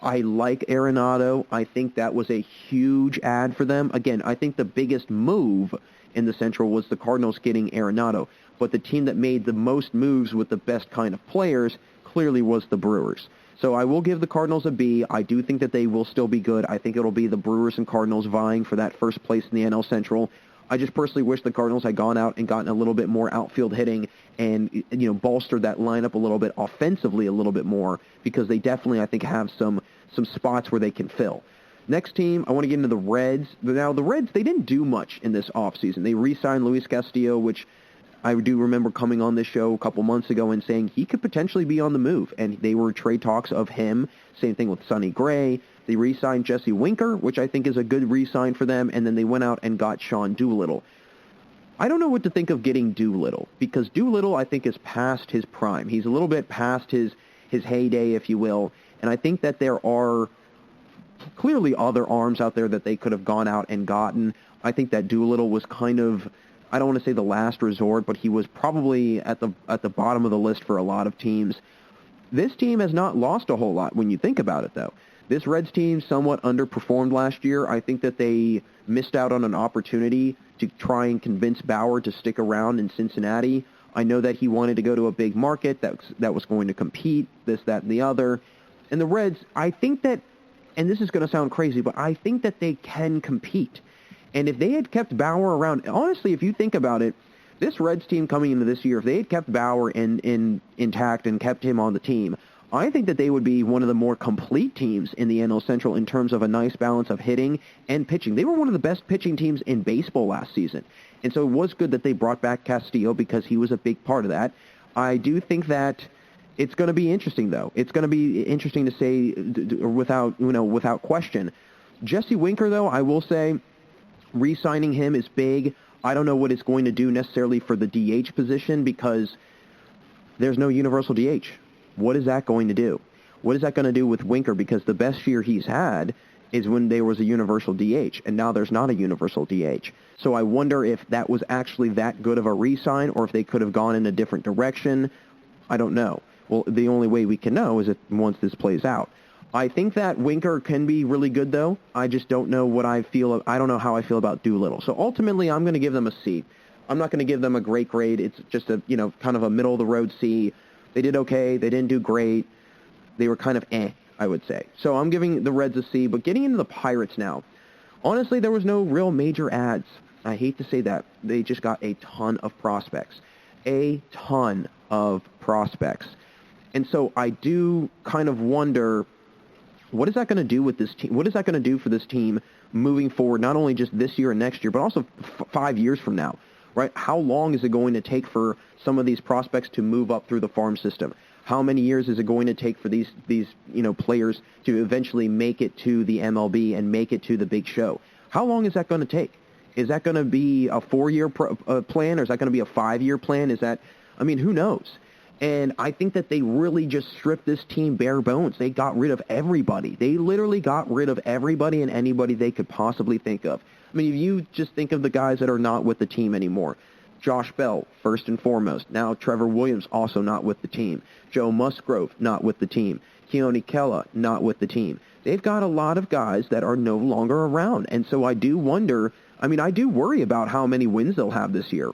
Speaker 2: I like Arenado. I think that was a huge ad for them. Again, I think the biggest move in the Central was the Cardinals getting Arenado. But the team that made the most moves with the best kind of players clearly was the Brewers. So I will give the Cardinals a B. I do think that they will still be good. I think it'll be the Brewers and Cardinals vying for that first place in the NL Central. I just personally wish the Cardinals had gone out and gotten a little bit more outfield hitting and, bolstered that lineup a little bit offensively a little bit more, because they definitely, I think, have some spots where they can fill. Next team, I want to get into the Reds. Now, the Reds, they didn't do much in this offseason. They re-signed Luis Castillo, which I do remember coming on this show a couple months ago and saying he could potentially be on the move, and they were trade talks of him. Same thing with Sonny Gray. They re-signed Jesse Winker, which I think is a good re-sign for them, and then they went out and got Sean Doolittle. I don't know what to think of getting Doolittle, because Doolittle, I think, is past his prime. He's a little bit past his heyday, if you will, and I think that there are clearly other arms out there that they could have gone out and gotten. I think that Doolittle was kind of, I don't want to say the last resort, but he was probably at the bottom of the list for a lot of teams. This team has not lost a whole lot when you think about it, though. This Reds team somewhat underperformed last year. I think that they missed out on an opportunity to try and convince Bauer to stick around in Cincinnati. I know that he wanted to go to a big market that was going to compete, this, that, and the other. And the Reds, I think that, and this is going to sound crazy, but I think that they can compete. And if they had kept Bauer around, honestly, if you think about it, this Reds team coming into this year, if they had kept Bauer intact and kept him on the team, I think that they would be one of the more complete teams in the NL Central in terms of a nice balance of hitting and pitching. They were one of the best pitching teams in baseball last season. And so it was good that they brought back Castillo because he was a big part of that. I do think that it's going to be interesting, though. It's going to be interesting to say without question. Jesse Winker, though, I will say, re-signing him is big. I don't know what it's going to do necessarily for the DH position because there's no universal DH. What is that going to do? What is that going to do with Winker? Because the best year he's had is when there was a universal DH, and now there's not a universal DH. So I wonder if that was actually that good of a re-sign or if they could have gone in a different direction. I don't know. Well, the only way we can know is once this plays out. I think that Winker can be really good, though. I just don't know what I feel. I don't know how I feel about Doolittle. So ultimately, I'm going to give them a C. I'm not going to give them a great grade. It's just a, kind of a middle-of-the-road C. They did okay. They didn't do great. They were kind of I would say. So I'm giving the Reds a C. But getting into the Pirates now, honestly, there was no real major ads. I hate to say that. They just got a ton of prospects. A ton of prospects. And so I do kind of wonder, what is that going to do with this team? What is that going to do for this team moving forward, not only just this year and next year, but also 5 years from now? Right? How long is it going to take for some of these prospects to move up through the farm system? How many years is it going to take for these players to eventually make it to the MLB and make it to the big show? How long is that going to take? Is that going to be a 4-year plan, or is that going to be a 5-year plan? Who knows? And I think that they really just stripped this team bare bones. They got rid of everybody. They literally got rid of everybody and anybody they could possibly think of. If you just think of the guys that are not with the team anymore. Josh Bell, first and foremost. Now Trevor Williams, also not with the team. Joe Musgrove, not with the team. Keone Kela, not with the team. They've got a lot of guys that are no longer around. And so I do wonder, I do worry about how many wins they'll have this year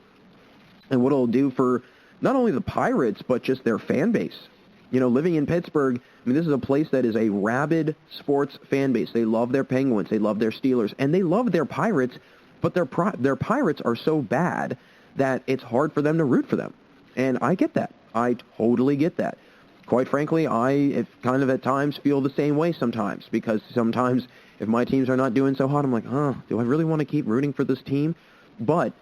Speaker 2: and what it'll do for not only the Pirates, but just their fan base. Living in Pittsburgh, this is a place that is a rabid sports fan base. They love their Penguins, they love their Steelers, and they love their Pirates, but their Pirates are so bad that it's hard for them to root for them. And I get that. I totally get that. Quite frankly, I kind of at times feel the same way sometimes, because sometimes if my teams are not doing so hot, I'm like, do I really want to keep rooting for this team? But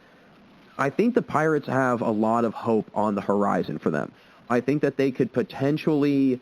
Speaker 2: I think the Pirates have a lot of hope on the horizon for them. I think that they could potentially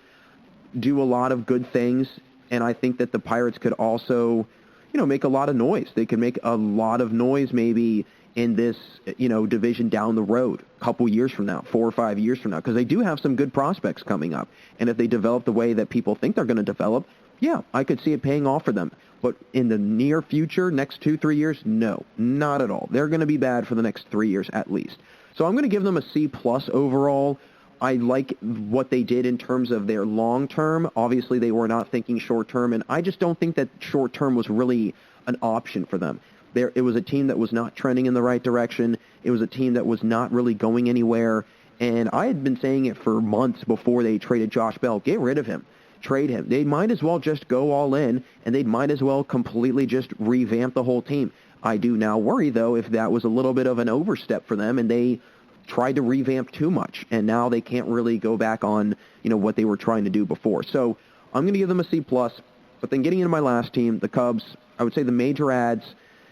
Speaker 2: do a lot of good things, and I think that the Pirates could also, make a lot of noise. They could make a lot of noise maybe in this, division down the road, a couple years from now, 4 or 5 years from now, because they do have some good prospects coming up. And if they develop the way that people think they're going to develop, yeah, I could see it paying off for them. But in the near future, next 2-3 years, no, not at all. They're going to be bad for the next 3 years at least. So I'm going to give them a C+ overall. I like what they did in terms of their long-term. Obviously, they were not thinking short-term, and I just don't think that short-term was really an option for them. It was a team that was not trending in the right direction. It was a team that was not really going anywhere, and I had been saying it for months before they traded Josh Bell. Get rid of him. Trade him. They might as well just go all in, and they might as well completely just revamp the whole team. I do now worry, though, if that was a little bit of an overstep for them, and they tried to revamp too much, and now they can't really go back on, what they were trying to do before. So I'm going to give them a C+. But then getting into my last team, the Cubs, I would say the major ads,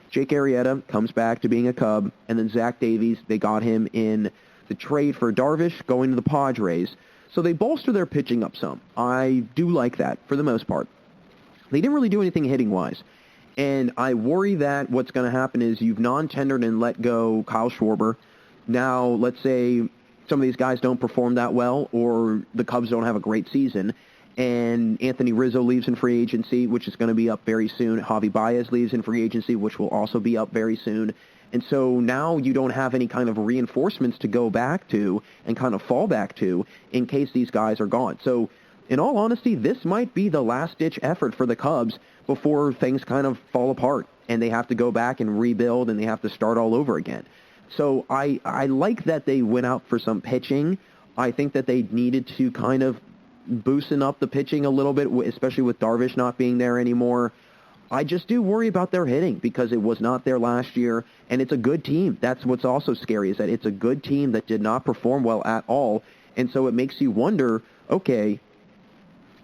Speaker 2: Jake Arrieta comes back to being a Cub, and then Zach Davies, they got him in the trade for Darvish going to the Padres. So they bolster their pitching up some. I do like that for the most part. They didn't really do anything hitting-wise. And I worry that what's going to happen is you've non-tendered and let go Kyle Schwarber. Now, let's say some of these guys don't perform that well, or the Cubs don't have a great season, and Anthony Rizzo leaves in free agency, which is going to be up very soon. Javi Baez leaves in free agency, which will also be up very soon. And so now you don't have any kind of reinforcements to go back to and kind of fall back to in case these guys are gone. So in all honesty, this might be the last-ditch effort for the Cubs before things kind of fall apart and they have to go back and rebuild and they have to start all over again. So I like that they went out for some pitching. I think that they needed to kind of boosting up the pitching a little bit, especially with Darvish not being there anymore. I just do worry about their hitting because it was not there last year, and it's a good team. That's what's also scary, is that it's a good team that did not perform well at all, and so it makes you wonder, okay,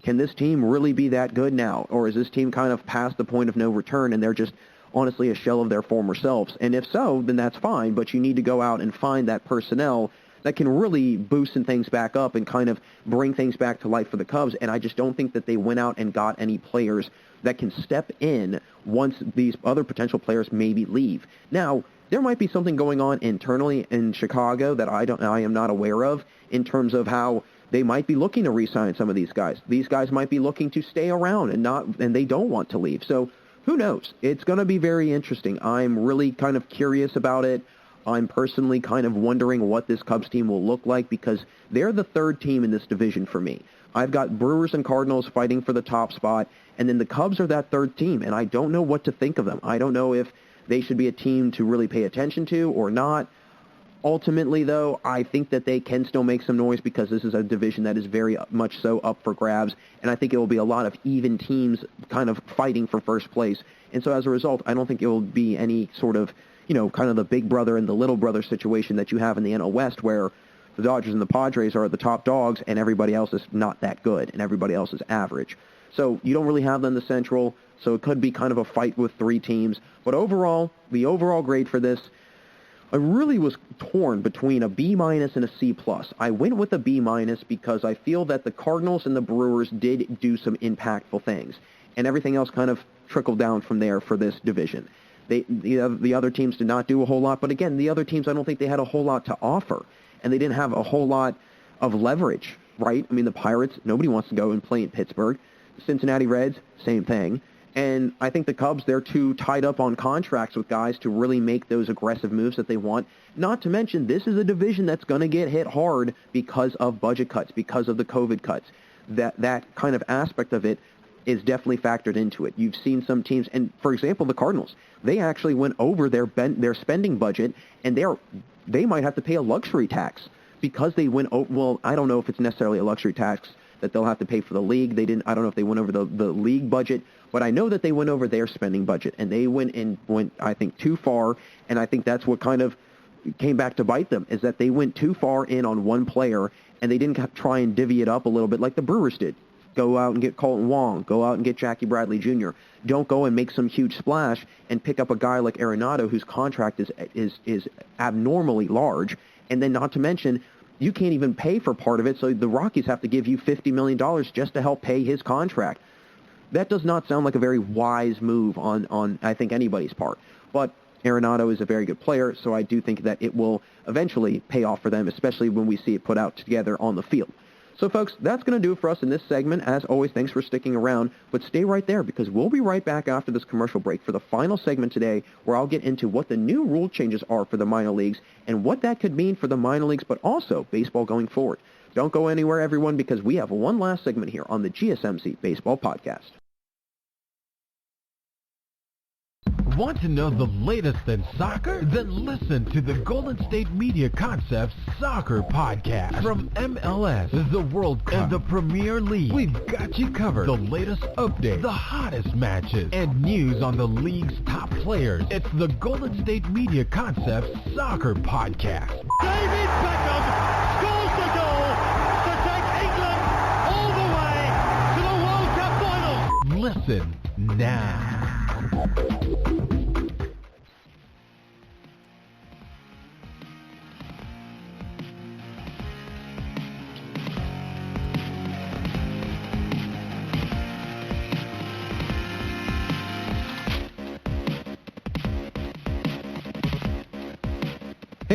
Speaker 2: can this team really be that good now? Or is this team kind of past the point of no return and they're just honestly a shell of their former selves? And if so, then that's fine, but you need to go out and find that personnel that can really boost things back up and kind of bring things back to life for the Cubs. And I just don't think that they went out and got any players that can step in once these other potential players maybe leave. Now, there might be something going on internally in Chicago that I am not aware of in terms of how they might be looking to re-sign some of these guys. These guys might be looking to stay around and they don't want to leave. So who knows? It's going to be very interesting. I'm really kind of curious about it. I'm personally kind of wondering what this Cubs team will look like because they're the third team in this division for me. I've got Brewers and Cardinals fighting for the top spot, and then the Cubs are that third team, and I don't know what to think of them. I don't know if they should be a team to really pay attention to or not. Ultimately, though, I think that they can still make some noise because this is a division that is very much so up for grabs, and I think it will be a lot of even teams kind of fighting for first place. And so as a result, I don't think it will be any sort of, kind of the big brother and the little brother situation that you have in the NL West where the Dodgers and the Padres are the top dogs and everybody else is not that good and everybody else is average. So you don't really have them in the Central, so it could be kind of a fight with three teams. But overall, the overall grade for this, I really was torn between a B- and a C+. I went with a B- because I feel that the Cardinals and the Brewers did do some impactful things, and everything else kind of trickled down from there for this division. The other teams did not do a whole lot, but again, the other teams, I don't think they had a whole lot to offer, and they didn't have a whole lot of leverage, right? I mean, the Pirates, nobody wants to go and play in Pittsburgh. The Cincinnati Reds, same thing. And I think the Cubs, they're too tied up on contracts with guys to really make those aggressive moves that they want. Not to mention, this is a division that's going to get hit hard because of budget cuts, because of the COVID cuts. That kind of aspect of it is definitely factored into it. You've seen some teams, and for example, the Cardinals, they actually went over their spending budget, and they might have to pay a luxury tax because they went over. Well, I don't know if it's necessarily a luxury tax that they'll have to pay for the league. I don't know if they went over the league budget, but I know that they went over their spending budget, and they went, I think, too far, and I think that's what kind of came back to bite them, is that they went too far in on one player, and they didn't try and divvy it up a little bit like the Brewers did. Go out and get Colton Wong. Go out and get Jackie Bradley Jr. Don't go and make some huge splash and pick up a guy like Arenado whose contract is abnormally large, and then not to mention, you can't even pay for part of it, so the Rockies have to give you $50 million just to help pay his contract. That does not sound like a very wise move on I think, anybody's part. But Arenado is a very good player, so I do think that it will eventually pay off for them, especially when we see it put out together on the field. So, folks, that's going to do it for us in this segment. As always, thanks for sticking around, but stay right there because we'll be right back after this commercial break for the final segment today where I'll get into what the new rule changes are for the minor leagues and what that could mean for the minor leagues, but also baseball going forward. Don't go anywhere, everyone, because we have one last segment here on the GSMC Baseball Podcast.
Speaker 1: Want to know the latest in soccer? Then listen to the Golden State Media Concepts Soccer Podcast. From MLS, the World Cup, and the Premier League, we've got you covered. The latest updates, the hottest matches, and news on the league's top players. It's the Golden State Media Concepts Soccer Podcast.
Speaker 3: David Beckham scores the goal to take England all the way to the World Cup final.
Speaker 1: Listen now.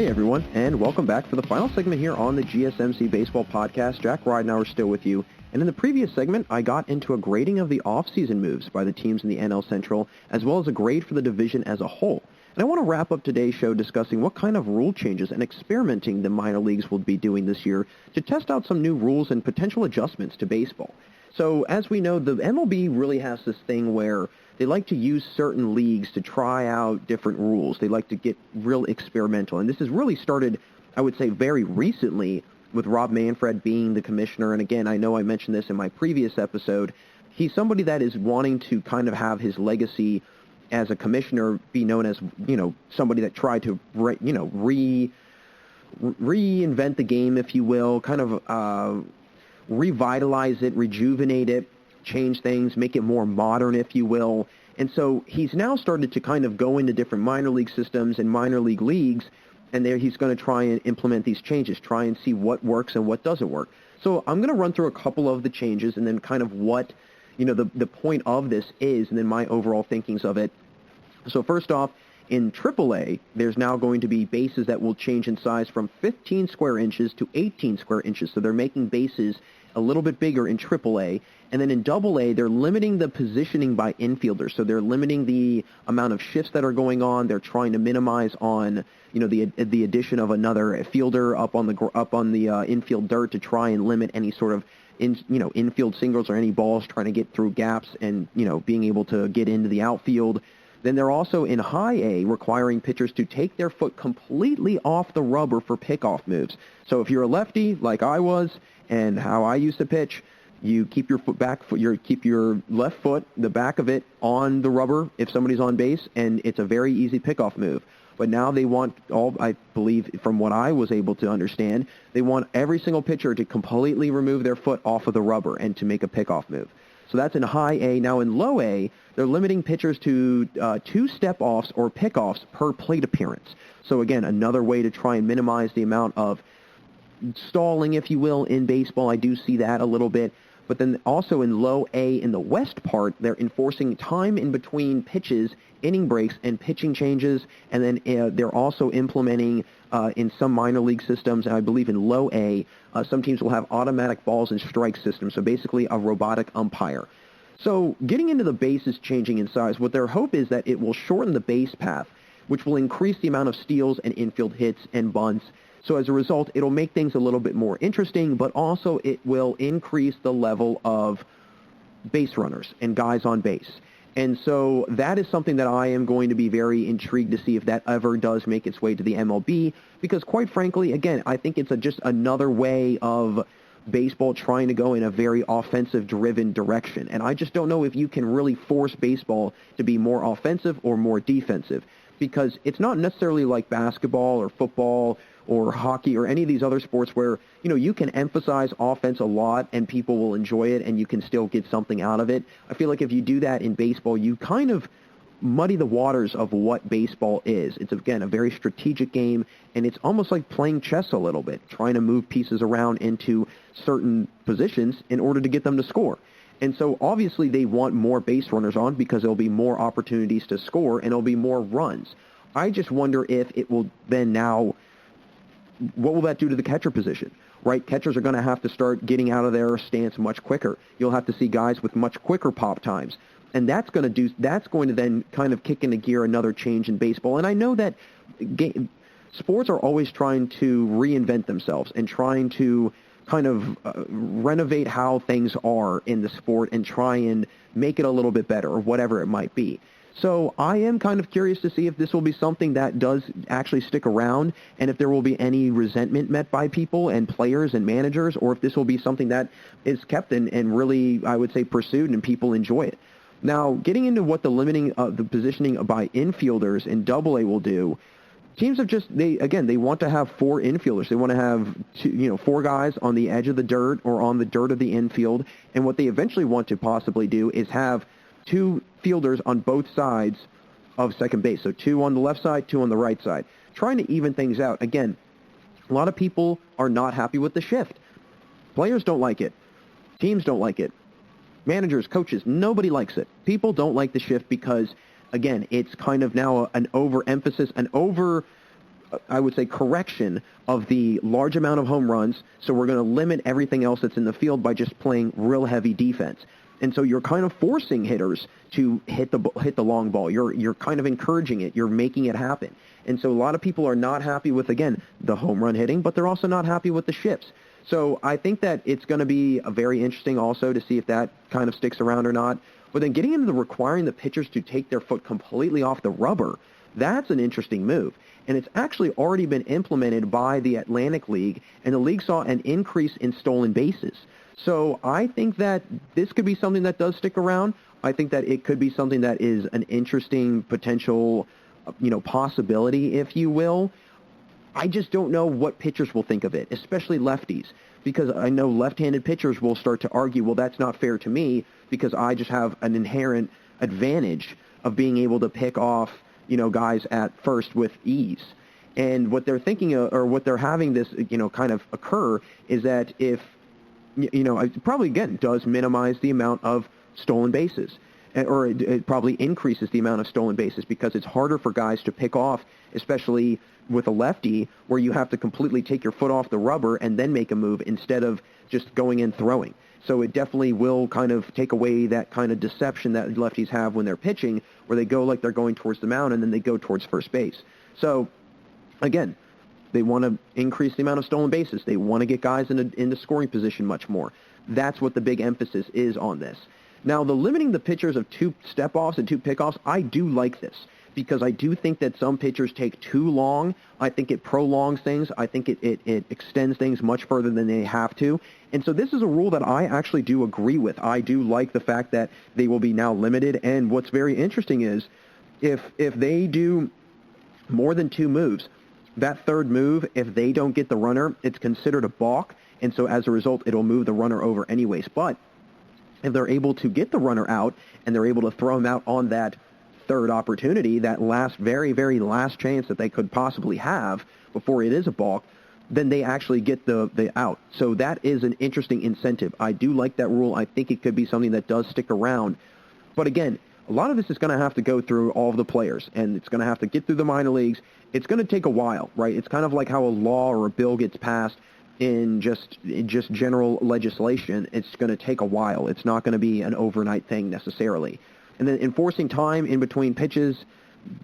Speaker 2: Hey everyone, and welcome back for the final segment here on the GSMC Baseball Podcast. Jack Ridenauer still with you. And in the previous segment, I got into a grading of the offseason moves by the teams in the NL Central, as well as a grade for the division as a whole. And I want to wrap up today's show discussing what kind of rule changes and experimenting the minor leagues will be doing this year to test out some new rules and potential adjustments to baseball. So as we know, the MLB really has this thing where they like to use certain leagues to try out different rules. They like to get real experimental. And this has really started, I would say, very recently with Rob Manfred being the commissioner. And again, I know I mentioned this in my previous episode. He's somebody that is wanting to kind of have his legacy as a commissioner be known as, somebody that tried to, reinvent the game, if you will, kind of revitalize it, rejuvenate it, change things, make it more modern, if you will. And so he's now started to kind of go into different minor league systems and minor league leagues, and there he's going to try and implement these changes, try and see what works and what doesn't work. So I'm going to run through a couple of the changes and then kind of what, the point of this is, and then my overall thinkings of it. So first off, in AAA, there's now going to be bases that will change in size from 15 square inches to 18 square inches. So they're making bases a little bit bigger in AAA. And then in AA, they're limiting the positioning by infielders. So they're limiting the amount of shifts that are going on. They're trying to minimize on, the addition of another fielder up on the infield dirt to try and limit any sort of infield singles or any balls trying to get through gaps and, being able to get into the outfield. Then they're also in High A requiring pitchers to take their foot completely off the rubber for pickoff moves. So if you're a lefty, like I was, and how I used to pitch, you keep your keep your left foot, the back of it, on the rubber if somebody's on base, and it's a very easy pickoff move. But now they want I believe, from what I was able to understand, they want every single pitcher to completely remove their foot off of the rubber and to make a pickoff move. So that's in High A. Now in Low A, they're limiting pitchers to 2 step-offs or pickoffs per plate appearance. So again, another way to try and minimize the amount of stalling, if you will, in baseball. I do see that a little bit. But then also in Low A, in the West part, they're enforcing time in between pitches, inning breaks, and pitching changes. And then they're also implementing in some minor league systems, and I believe in Low A, some teams will have automatic balls and strike systems, so basically a robotic umpire. So getting into the bases changing in size, what their hope is that it will shorten the base path, which will increase the amount of steals and infield hits and bunts. So as a result, it'll make things a little bit more interesting, but also it will increase the level of base runners and guys on base. And so that is something that I am going to be very intrigued to see if that ever does make its way to the MLB, because quite frankly, again, I think it's just another way of baseball trying to go in a very offensive-driven direction. And I just don't know if you can really force baseball to be more offensive or more defensive, because it's not necessarily like basketball or football or hockey or any of these other sports where, you can emphasize offense a lot and people will enjoy it and you can still get something out of it. I feel like if you do that in baseball, you kind of muddy the waters of what baseball is. It's, again, a very strategic game, and it's almost like playing chess a little bit, trying to move pieces around into certain positions in order to get them to score. And so obviously they want more base runners on because there'll be more opportunities to score and there'll be more runs. I just wonder if it will then now, what will that do to the catcher position, right? Catchers are going to have to start getting out of their stance much quicker. You'll have to see guys with much quicker pop times. And that's going to then kind of kick into gear another change in baseball. And I know that sports are always trying to reinvent themselves and trying to kind of renovate how things are in the sport and try and make it a little bit better or whatever it might be. So I am kind of curious to see if this will be something that does actually stick around and if there will be any resentment met by people and players and managers, or if this will be something that is kept and really, I would say, pursued and people enjoy it. Now, getting into what the limiting of the positioning by infielders in AA will do, teams have they want to have 4 infielders. They want to have 4 guys on the edge of the dirt or on the dirt of the infield. And what they eventually want to possibly do is have 2 fielders on both sides of second base. So 2 on the left side, 2 on the right side, trying to even things out. Again, a lot of people are not happy with the shift. Players don't like it. Teams don't like it. Managers, coaches, nobody likes it. People don't like the shift because, again, it's kind of now an overemphasis, an over I would say, correction of the large amount of home runs, so we're going to limit everything else that's in the field by just playing real heavy defense. And so you're kind of forcing hitters to hit the long ball. You're kind of encouraging it. You're making it happen. And so a lot of people are not happy with, again, the home run hitting, but they're also not happy with the shifts. So I think that it's going to be very interesting also to see if that kind of sticks around or not. But then getting into the requiring the pitchers to take their foot completely off the rubber, that's an interesting move. And it's actually already been implemented by the Atlantic League, and the league saw an increase in stolen bases. So I think that this could be something that does stick around. I think that it could be something that is an interesting potential, possibility, if you will. I just don't know what pitchers will think of it, especially lefties, because I know left-handed pitchers will start to argue, well, that's not fair to me because I just have an inherent advantage of being able to pick off, guys at first with ease. And what they're thinking of, or what they're having this, kind of occur is that if, it probably, again, does minimize the amount of stolen bases, or it probably increases the amount of stolen bases because it's harder for guys to pick off, especially with a lefty, where you have to completely take your foot off the rubber and then make a move instead of just going and throwing. So it definitely will kind of take away that kind of deception that lefties have when they're pitching, where they go like they're going towards the mound and then they go towards first base. So, again, they want to increase the amount of stolen bases. They want to get guys in the scoring position much more. That's what the big emphasis is on this. Now, the limiting the pitchers of 2 step-offs and 2 pickoffs, I do like this, because I do think that some pitchers take too long. I think it prolongs things. I think it extends things much further than they have to. And so this is a rule that I actually do agree with. I do like the fact that they will be now limited. And what's very interesting is if they do more than 2 moves, that third move, if they don't get the runner, it's considered a balk. And so as a result, it'll move the runner over anyways. But if they're able to get the runner out and they're able to throw him out on that third opportunity, that last, very, very last chance that they could possibly have before it is a balk, then they actually get the out. So that is an interesting incentive. I do like that rule. I think it could be something that does stick around. But again, a lot of this is going to have to go through all of the players, and it's going to have to get through the minor leagues. It's going to take a while, right? It's kind of like how a law or a bill gets passed in just general legislation. It's going to take a while. It's not going to be an overnight thing necessarily. And then enforcing time in between pitches,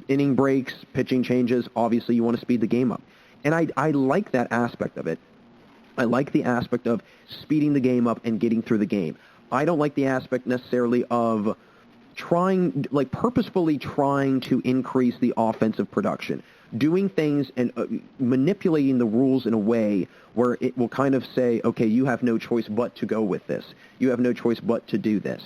Speaker 2: inning breaks, pitching changes, obviously you want to speed the game up. And I like that aspect of it. I like the aspect of speeding the game up and getting through the game. I don't like the aspect necessarily of purposefully trying to increase the offensive production, doing things and manipulating the rules in a way where it will kind of say, okay, you have no choice but to go with this. You have no choice but to do this.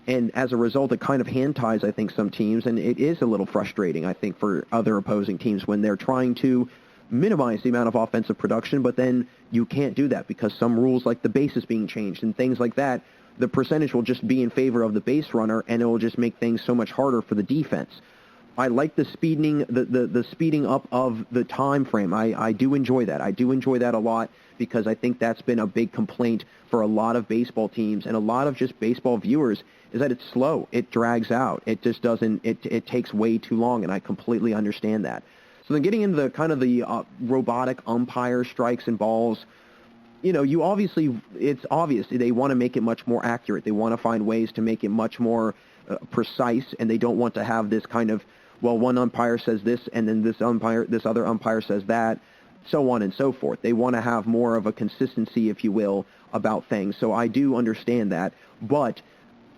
Speaker 2: And as a result, it kind of hand-ties, I think, some teams, and it is a little frustrating, I think, for other opposing teams when they're trying to minimize the amount of offensive production, but then you can't do that because some rules like the bases being changed and things like that, the percentage will just be in favor of the base runner, and it will just make things so much harder for the defense. I like the speeding up of the time frame. I do enjoy that. I do enjoy that a lot because I think that's been a big complaint for a lot of baseball teams and a lot of just baseball viewers is that it's slow. It drags out. It just doesn't, it takes way too long, and I completely understand that. So then getting into the kind of the robotic umpire strikes and balls, it's obvious they want to make it much more accurate. They want to find ways to make it much more precise, and they don't want to have this kind of, well, one umpire says this, and then this other umpire says that, so on and so forth. They want to have more of a consistency, if you will, about things. So I do understand that, but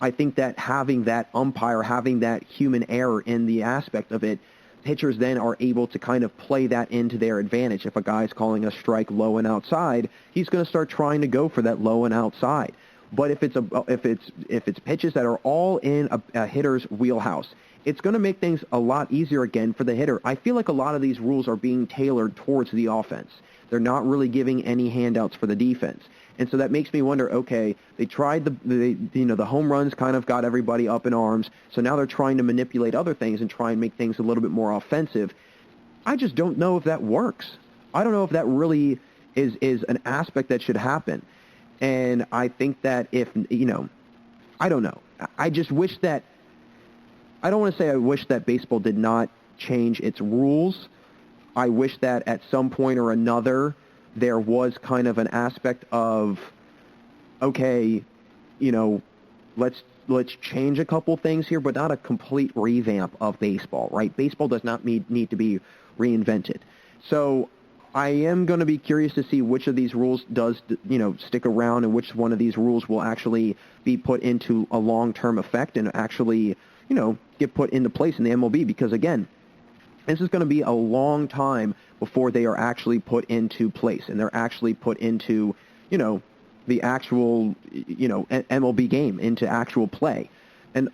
Speaker 2: I think that having that umpire, having that human error in the aspect of it, pitchers then are able to kind of play that into their advantage. If a guy's calling a strike low and outside, he's going to start trying to go for that low and outside. But if it's pitches that are all in a hitter's wheelhouse, it's going to make things a lot easier again for the hitter. I feel like a lot of these rules are being tailored towards the offense. They're not really giving any handouts for the defense. And so that makes me wonder, okay, they tried the home runs kind of got everybody up in arms. So now they're trying to manipulate other things and try and make things a little bit more offensive. I just don't know if that works. I don't know if that really is an aspect that should happen. And I think that if, I don't know. I just wish that, I don't want to say I wish that baseball did not change its rules. I wish that at some point or another there was kind of an aspect of, okay, you know, let's change a couple things here, but not a complete revamp of baseball, right? Baseball does not need to be reinvented. So I am going to be curious to see which of these rules does, you know, stick around and which one of these rules will actually be put into a long-term effect and actually, you know, get put into place in the MLB, because, again, this is going to be a long time before they are actually put into place and they're actually put into, you know, the actual, you know, MLB game, into actual play. And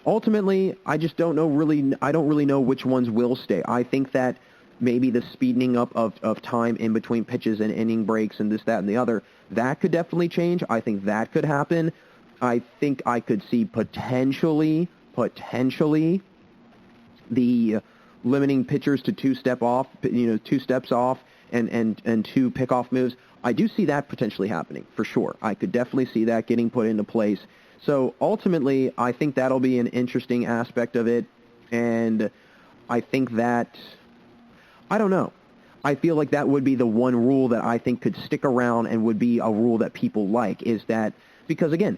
Speaker 2: ultimately, I just don't know really, I don't really know which ones will stay. I think that maybe the speeding up of time in between pitches and inning breaks and this, that, and the other, that could definitely change. I think that could happen. I think I could see potentially the limiting pitchers to two steps off and two pickoff moves. I do see that potentially happening, for sure. I could definitely see that getting put into place. So ultimately, I think that'll be an interesting aspect of it, and I think that, I don't know. I feel like that would be the one rule that I think could stick around and would be a rule that people like, is that, because again,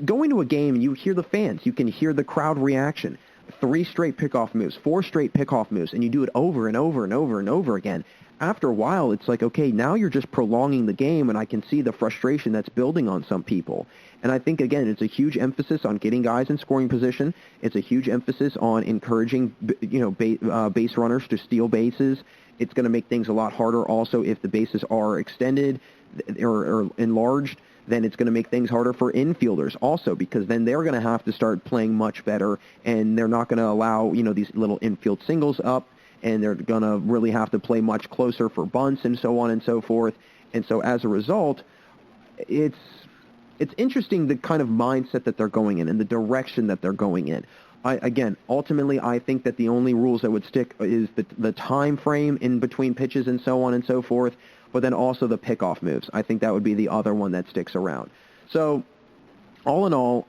Speaker 2: going to a game, you hear the fans, you can hear the crowd reaction. 3 straight pickoff moves, 4 straight pickoff moves, and you do it over and over and over and over again. After a while, it's like, okay, now you're just prolonging the game, and I can see the frustration that's building on some people. And I think, again, it's a huge emphasis on getting guys in scoring position. It's a huge emphasis on encouraging, you know, base runners to steal bases. It's going to make things a lot harder also if the bases are extended or enlarged. Then it's going to make things harder for infielders also, because then they're going to have to start playing much better, and they're not going to allow, you know, these little infield singles up, and they're going to really have to play much closer for bunts and so on and so forth. And so as a result, it's interesting the kind of mindset that they're going in and the direction that they're going in. Again, ultimately, I think that the only rules that would stick is the time frame in between pitches and so on and so forth, but then also the pickoff moves. I think that would be the other one that sticks around. So all in all,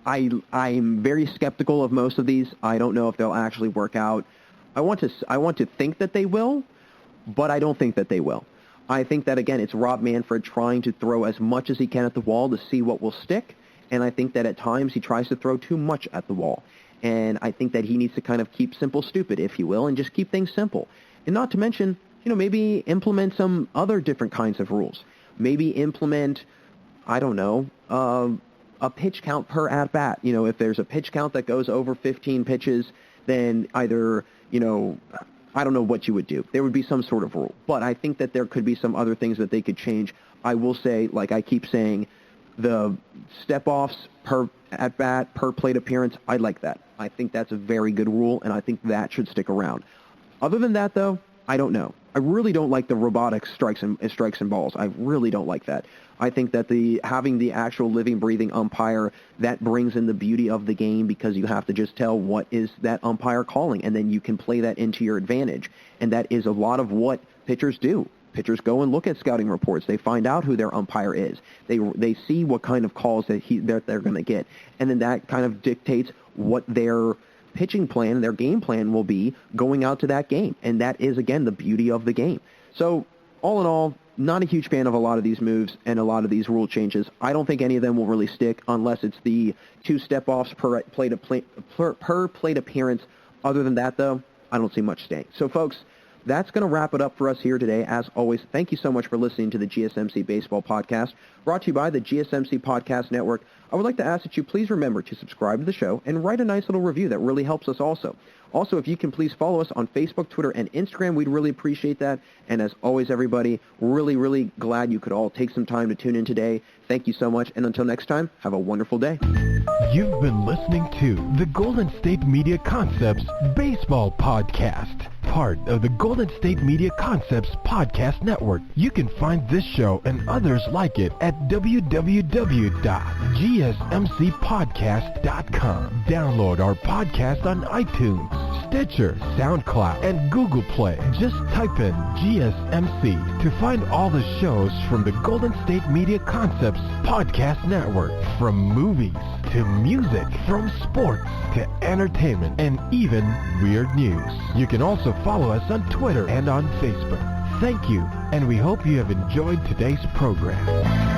Speaker 2: I'm very skeptical of most of these. I don't know if they'll actually work out. I want to think that they will, but I don't think that they will. I think that, again, it's Rob Manfred trying to throw as much as he can at the wall to see what will stick, and I think that at times he tries to throw too much at the wall. And I think that he needs to kind of keep simple stupid, if you will, and just keep things simple. And not to mention, you know, maybe implement some other different kinds of rules. Maybe implement, I don't know, a pitch count per at-bat. You know, if there's a pitch count that goes over 15 pitches, then either, you know, I don't know what you would do. There would be some sort of rule. But I think that there could be some other things that they could change. I will say, like I keep saying, the step-offs per at-bat, per plate appearance, I like that. I think that's a very good rule, and I think that should stick around. Other than that, though, I don't know. I really don't like the robotic strikes and balls. I really don't like that. I think that having the actual living, breathing umpire, that brings in the beauty of the game, because you have to just tell what is that umpire calling, and then you can play that into your advantage. And that is a lot of what pitchers do. Pitchers go and look at scouting reports. They find out who their umpire is. They see what kind of calls that they're going to get, and then that kind of dictates what their pitching plan, their game plan will be going out to that game. And that is, again, the beauty of the game. So all in all, not a huge fan of a lot of these moves and a lot of these rule changes. I don't think any of them will really stick unless it's the 2 step-offs per plate appearance. Other than that, though, I don't see much staying. So, folks, that's going to wrap it up for us here today. As always, thank you so much for listening to the GSMC Baseball Podcast, brought to you by the GSMC Podcast Network. I would like to ask that you please remember to subscribe to the show and write a nice little review. That really helps us also. Also, if you can please follow us on Facebook, Twitter, and Instagram, we'd really appreciate that. And as always, everybody, really, really glad you could all take some time to tune in today. Thank you so much, and until next time, have a wonderful day.
Speaker 1: You've been listening to the Golden State Media Concepts Baseball Podcast, part of the Golden State Media Concepts Podcast Network. You can find this show and others like it at www.gsmcpodcast.com. Download our podcast on iTunes, Stitcher, SoundCloud, and Google Play. Just type in GSMC to find all the shows from the Golden State Media Concepts Podcast Network. From movies to music, from sports to entertainment, and even weird news. You can also follow us on Twitter and on Facebook. Thank you, and we hope you have enjoyed today's program.